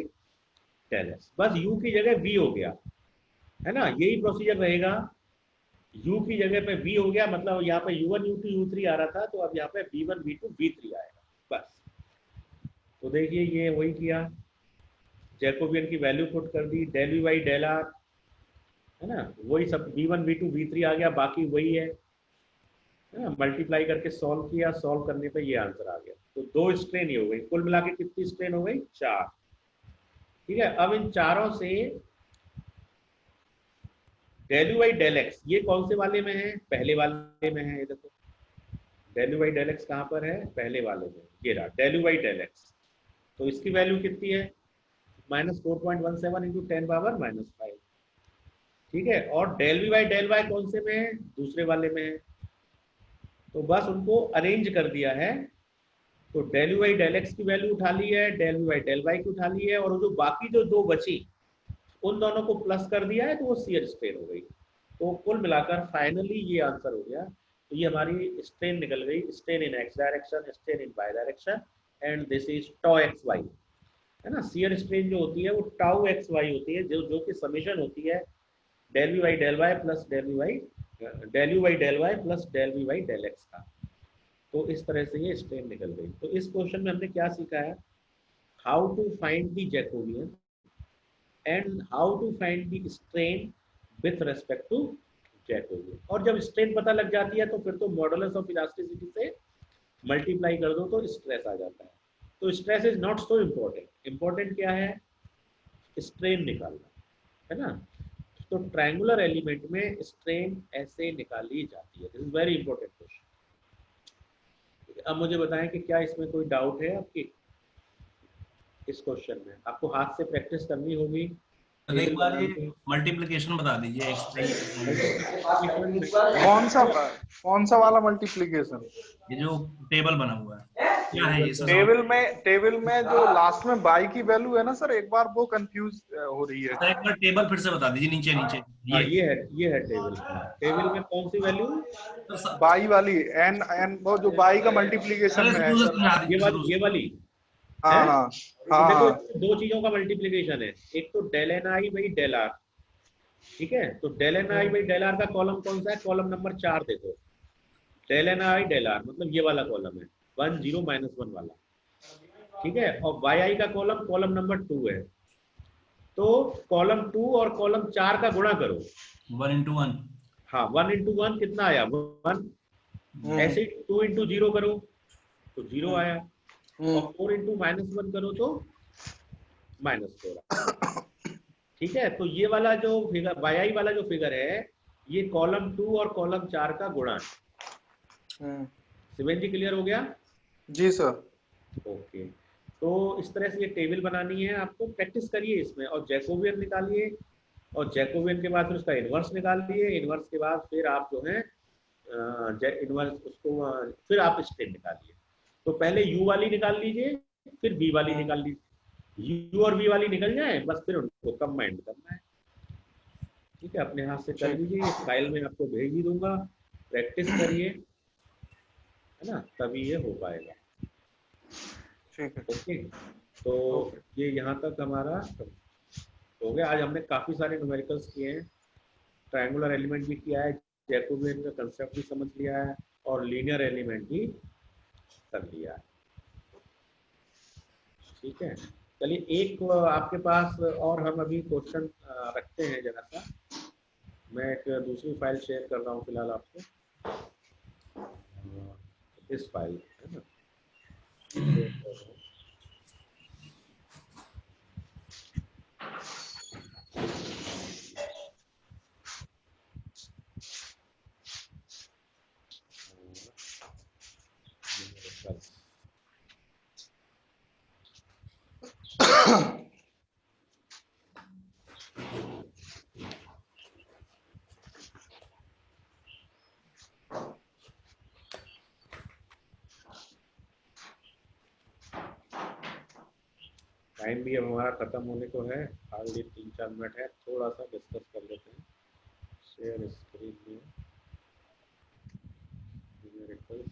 del s, बस u की जगह v हो गया है ना, यही प्रोसीजर रहेगा। u की जगह पे v हो गया, मतलब यहाँ पे u1 u2 u3 आ रहा था, तो अब यहाँ पे v1 v2 v3 आएगा बस। तो देखिए ये वही किया, जैकोबियन की वैल्यू पुट कर दी, del v by del r है ना, वही सब v1 v2 v3 आ गया, बाकी वही है ना, मल्टीप्लाई करके सॉल्व किया, सॉल्व करने पे ये आंसर आ गया। तो दो स्ट्रेन ही हो गई, कुल मिला के कितनी स्ट्रेन हो गई, 4। ठीक है, अब इन चारों से del you by del x ये कौन से वाले में है, पहले वाले में है। ये देखो del you by del x कहाँ पर है, पहले वाले में, ये रहा del you by del x. तो इसकी वैल्यू कितनी है, -4.17 इंटू 10 पावर -5। ठीक है, और del we by del y कौन से में है, दूसरे वाले में है, तो बस उनको अरेंज कर दिया है। तो del you by del x की वैल्यू उठा ली है, del we by del y की उठा ली है, और जो बाकी जो दो बची उन दोनों को प्लस कर दिया है, तो वो शियर स्ट्रेन हो गई। तो कुल मिलाकर फाइनली ये आंसर हो गया। तो ये हमारी स्ट्रेन निकल गई, strain in x direction, strain in y direction, and this is tau x y है ना। शियर स्ट्रेन जो होती है वो टाउ एक्स वाई होती है, जो कि समेशन होती है del we by del y plus del you by del y plus del we by del x का। तो इस तरह से ये स्ट्रेन निकल गई। तो इस क्वेश्चन में हमने क्या सीखा है, how to find the Jacobian and how to find the strain with respect to Jacobian. और जब स्ट्रेन पता लग जाती है तो फिर तो मॉडुलस ऑफ इलास्टिसिटी से मल्टीप्लाई कर दो तो स्ट्रेस आ जाता है। तो stress is not so important, important क्या है, स्ट्रेन निकालना, है ना। तो ट्रायंगुलर एलिमेंट में स्ट्रेन ऐसे निकाली जाती है। This is very important question. अब मुझे बताएं कि क्या इसमें कोई डाउट है आपकी इस क्वेश्चन में। आपको हाथ से प्रैक्टिस करनी होगी। एक बार ये मल्टीप्लिकेशन बता दीजिए कौन सा वाला मल्टीप्लिकेशन? ये जो टेबल बना हुआ है क्या है ये? टेबल में जो लास्ट में बाई की वैल्यू है ना सर, एक बार वो कंफ्यूज हो रही है। एक बार टेबल फिर से बता दीजिए, नीचे नीचे ये है टेबल। टेबल में कौन सी वैल्यू? बाई वाली एन वो जो बाई का मल्टीप्लिकेशन है ये वाली। हाँ। देखो दो चीजों का मल्टीप्लिकेशन है, एक तो del n i by del r, ठीक है। तो del n i by del r का कॉलम कौन सा है? कॉलम नंबर 4 देखो, del n i del r मतलब ये वाला कॉलम है 1 0 -1 वाला, ठीक है। और वाई आई का कॉलम नंबर 2 है। तो कॉलम 2 और कॉलम 4 का गुणा करो, 1 into 1। हाँ 1 into 1 कितना आया? 1। ऐसे 2 into 0 करो तो 0 आया, और 4 into -1 करो तो -4। ठीक है। तो ये वाला जो फिगर वाई आई वाला जो फिगर है ये कॉलम 2 और कॉलम 4 का गुणा है। शिवेन जी क्लियर हो गया? जी सर। ओके। तो इस तरह से ये टेबल बनानी है आपको, प्रैक्टिस करिए इसमें, और जैकोबियन निकालिए, और जैकोबियन के बाद फिर उसका इनवर्स निकालिए, इनवर्स के बाद फिर आप जो है इनवर्स उसको फिर आप स्ट्रेन निकालिए। तो पहले यू वाली निकाल लीजिए, फिर बी वाली निकाल लीजिए। यू और बी वाली निकल जाए बस फिर उनको कंबाइंड करना है। ठीक है, अपने हाथ से कर लीजिए, फाइल में आपको भेज ही दूंगा, प्रैक्टिस करिए, है ना, तभी ये हो पाएगा। ओके। तो ये यहाँ तक हमारा हो गया। आज हमने काफी सारे न्यूमेरिकल्स किए हैं, ट्रायंगुलर एलिमेंट भी किया है, जैकोबियन का कंसेप्ट भी समझ लिया है, और लीनियर एलिमेंट भी कर लिया है। ठीक है, चलिए एक आपके पास और हम अभी क्वेश्चन रखते हैं जरा सा। मैं एक दूसरी फाइल शेयर कर रहा हूँ फिलहाल आपको, इस फाइल है ना। टाइम भी अब हमारा खत्म होने को है, हार्डली 3-4 मिनट है, थोड़ा सा डिस्कस कर लेते हैं। शेयर स्क्रीन में न्यूमेरिकल,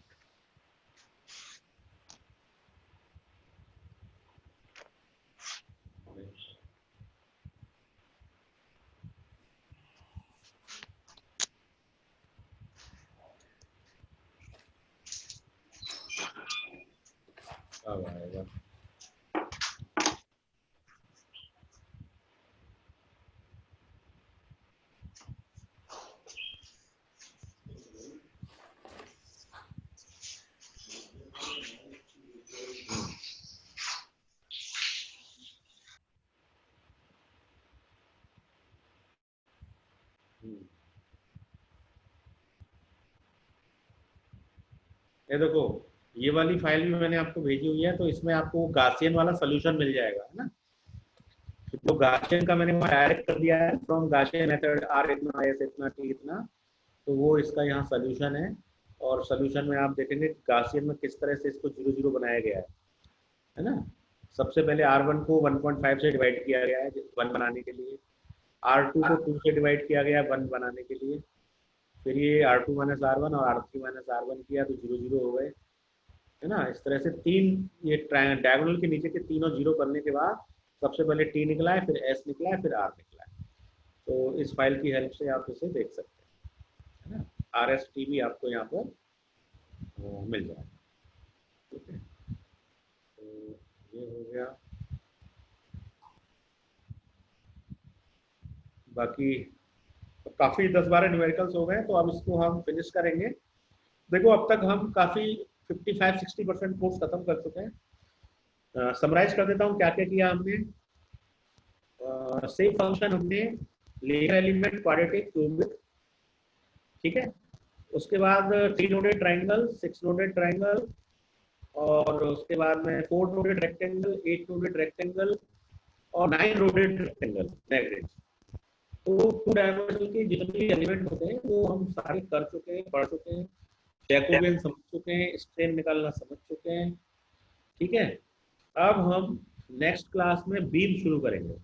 अब आएगा। ये देखो, ये वाली फाइल भी मैंने आपको भेजी हुई है, तो इसमें आपको गासियन वाला सोल्यूशन मिल जाएगा, है ना। तो गासियन का मैंने वहाँ डायरेक्ट कर दिया है, फ्रॉम गासियन मेथड आर इतना एस इतना टी इतना, तो वो इसका यहाँ सोल्यूशन है। और सोल्यूशन में आप देखेंगे गासियन में किस तरह से इसको 0 0 बनाया गया है ना। सबसे पहले R1 को 1.5 से डिवाइड किया गया है 1 बनाने के लिए, R2 को 2 से डिवाइड किया गया है 1 बनाने के लिए, फिर ये R2 - R1 और R3 - R1 किया तो 0 0 हो गए, है ना। इस तरह से 3 ये डायगोनल के नीचे के तीनों 0 करने के बाद सबसे पहले T निकला है, फिर S निकला है, फिर R निकला है। तो इस फाइल की हेल्प से आप इसे देख सकते हैं, है ना। RST भी आपको यहाँ पर मिल जाए। ठीक है, तो ये हो गया। बाकी काफी 10-12 न्यूमेरिकल्स हो गए, तो अब इसको हम फिनिश करेंगे। देखो अब तक हम काफी 55-60% कोर्स खत्म कर चुके हैं। समराइज कर देता हूँ क्या क्या किया हमने। सेम फंक्शन हमने लीनियर एलिमेंट, क्वाड्रेटिक, क्यूबिक, ठीक है। उसके बाद 3 नोडेड ट्राइंगल, 6 नोडेड ट्राइंगल, और उसके बाद में 4 नोडेड रेक्टेंगल, 8 नोडेड रेक्टेंगल और 9 नोडेड रेक्टेंगल डायग्राम। तो 2 डायमेंशनल के जितने भी एलिमेंट होते हैं वो हम सारे कर चुके हैं, पढ़ चुके हैं, जैकोबियन समझ चुके हैं, स्ट्रेन निकालना समझ चुके हैं। ठीक है, अब हम नेक्स्ट क्लास में बीम शुरू करेंगे।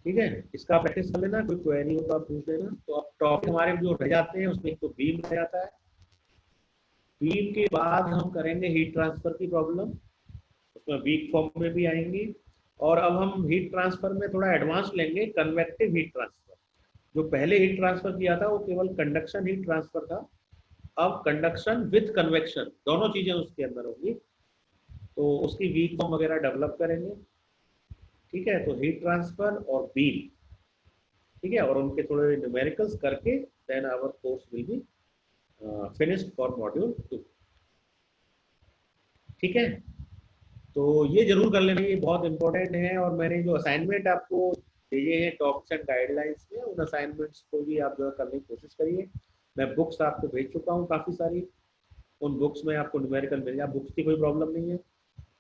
ठीक है, इसका प्रैक्टिस कर लेना, कोई क्वेरी हो तो आप पूछ लेना। तो अब टॉपिक हमारे जो रह जाते हैं उसमें एक तो बीम रह जाता है। बीम के बाद हम करेंगे हीट ट्रांसफर की प्रॉब्लम, उसमें वीक फॉर्म में भी आएंगी। और अब हम हीट ट्रांसफर में थोड़ा एडवांस लेंगे, कन्वेक्टिव हीट ट्रांसफर। जो पहले हीट ट्रांसफर किया था वो केवल कंडक्शन हीट ट्रांसफर था, अब कंडक्शन विद कन्वेक्शन दोनों चीजें उसके अंदर होंगी। तो उसकी वीक फॉर्म वगैरह डेवलप करेंगे। ठीक है, तो हीट ट्रांसफर और बीम, ठीक है, और उनके थोड़े न्यूमेरिकल्स करके then our course will be finished for module 2। ठीक है, तो ये जरूर कर लेना, ये बहुत इंपॉर्टेंट है। और मैंने जो असाइनमेंट आपको दिए हैं टॉपिक्स एंड गाइडलाइंस में, उन असाइनमेंट्स को भी आप जो करने की कोशिश करिए। मैं बुक्स आपको भेज चुका हूँ काफ़ी सारी, उन बुक्स में आपको न्यूमेरिकल मिल जाए, बुक्स की कोई प्रॉब्लम नहीं है।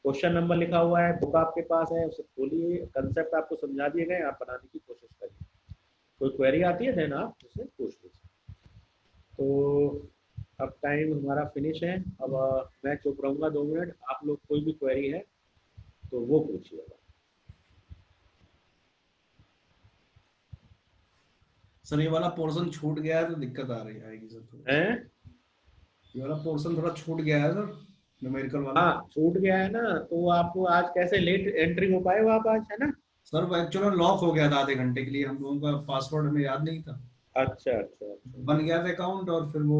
क्वेश्चन नंबर लिखा हुआ है, बुक आपके पास है, उसे खोलिए, कंसेप्ट आपको समझा दिए गए, आप बनाने की कोशिश करिए। कोई क्वेरी आती है देन आप उसे पूछ लीजिए। तो अब टाइम हमारा फिनिश है, अब मैं चुप रहूँगा 2 मिनट। आप लोग कोई भी क्वेरी है तो वो पूछिएगा। सर ये वाला पोर्शन छूट गया है तो दिक्कत आ रही आएगी सर थोड़ी। हैं? ये वाला पोर्शन थोड़ा छूट गया है सर, न्यूमेरिकल वाला। हाँ छूट गया है ना, तो आपको आज कैसे लेट एंट्री हो पाए हो आप आज, है ना? सर वो एक्चुअली लॉक हो गया था आधे घंटे के लिए, हम लोगों का पासवर्ड हमें याद नहीं था। अच्छा अच्छा अच्छा। बन गया था अकाउंट और फिर वो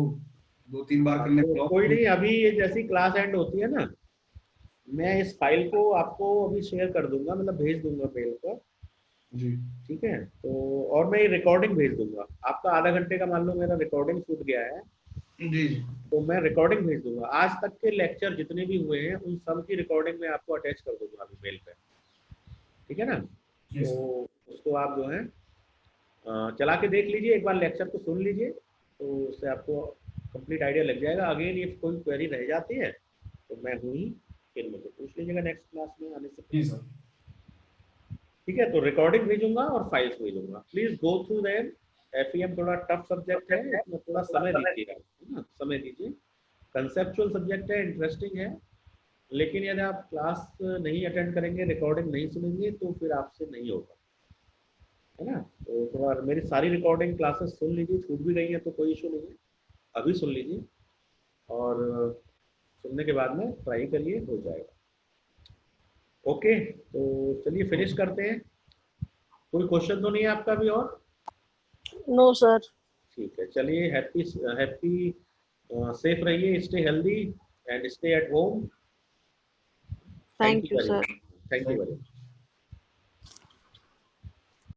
2-3 बार करने तो ब्लॉक कोई नहीं, अभी ये जैसी क्लास एंड होती है ना, मैं इस फाइल को आपको अभी शेयर कर दूंगा, मतलब भेज दूंगा मेल पर। जी। ठीक है, तो और मैं ये रिकॉर्डिंग भेज दूंगा आपका। आधा घंटे का मान लो मेरा रिकॉर्डिंग छूट गया है, जी। तो मैं रिकॉर्डिंग भेज दूंगा। आज तक के लेक्चर जितने भी हुए हैं उन सब की रिकॉर्डिंग में आपको अटैच कर दूंगा अभी मेल पे। ठीक है ना? जी तो सर। उसको आप जो है चला के देख लीजिए, एक बार लेक्चर को सुन लीजिए, तो उससे आपको कंप्लीट आइडिया लग जाएगा। अगेन ये कोई क्वेरी रह जाती है तो मैं हूँ ही, फिर मुझे पूछ लीजिएगा नेक्स्ट क्लास में आने से जी पहले। सर। ठीक है, तो रिकॉर्डिंग भेजूंगा और फाइल्स भेजूंगा, please go through them. FEM थोड़ा टफ सब्जेक्ट है, इसमें थोड़ा समय दीजिएगा, है ना? समय दीजिए। कंसेप्चुअल सब्जेक्ट है, इंटरेस्टिंग है, लेकिन यदि आप क्लास नहीं अटेंड करेंगे, रिकॉर्डिंग नहीं सुनेंगे, तो फिर आपसे नहीं होगा, है ना? तो थोड़ा मेरी सारी रिकॉर्डिंग क्लासेस सुन लीजिए, छूट भी गई है तो कोई इशू नहीं है, अभी सुन लीजिए और सुनने के बाद में ट्राई करिए, हो जाएगा। ओके, तो चलिए फिनिश करते हैं। कोई क्वेश्चन तो नहीं है आपका भी? और नो सर। ठीक है, चलिए, हैप्पी हैप्पी सेफ रहिए, stay healthy and stay at home. Thank you sir. Thank you very much.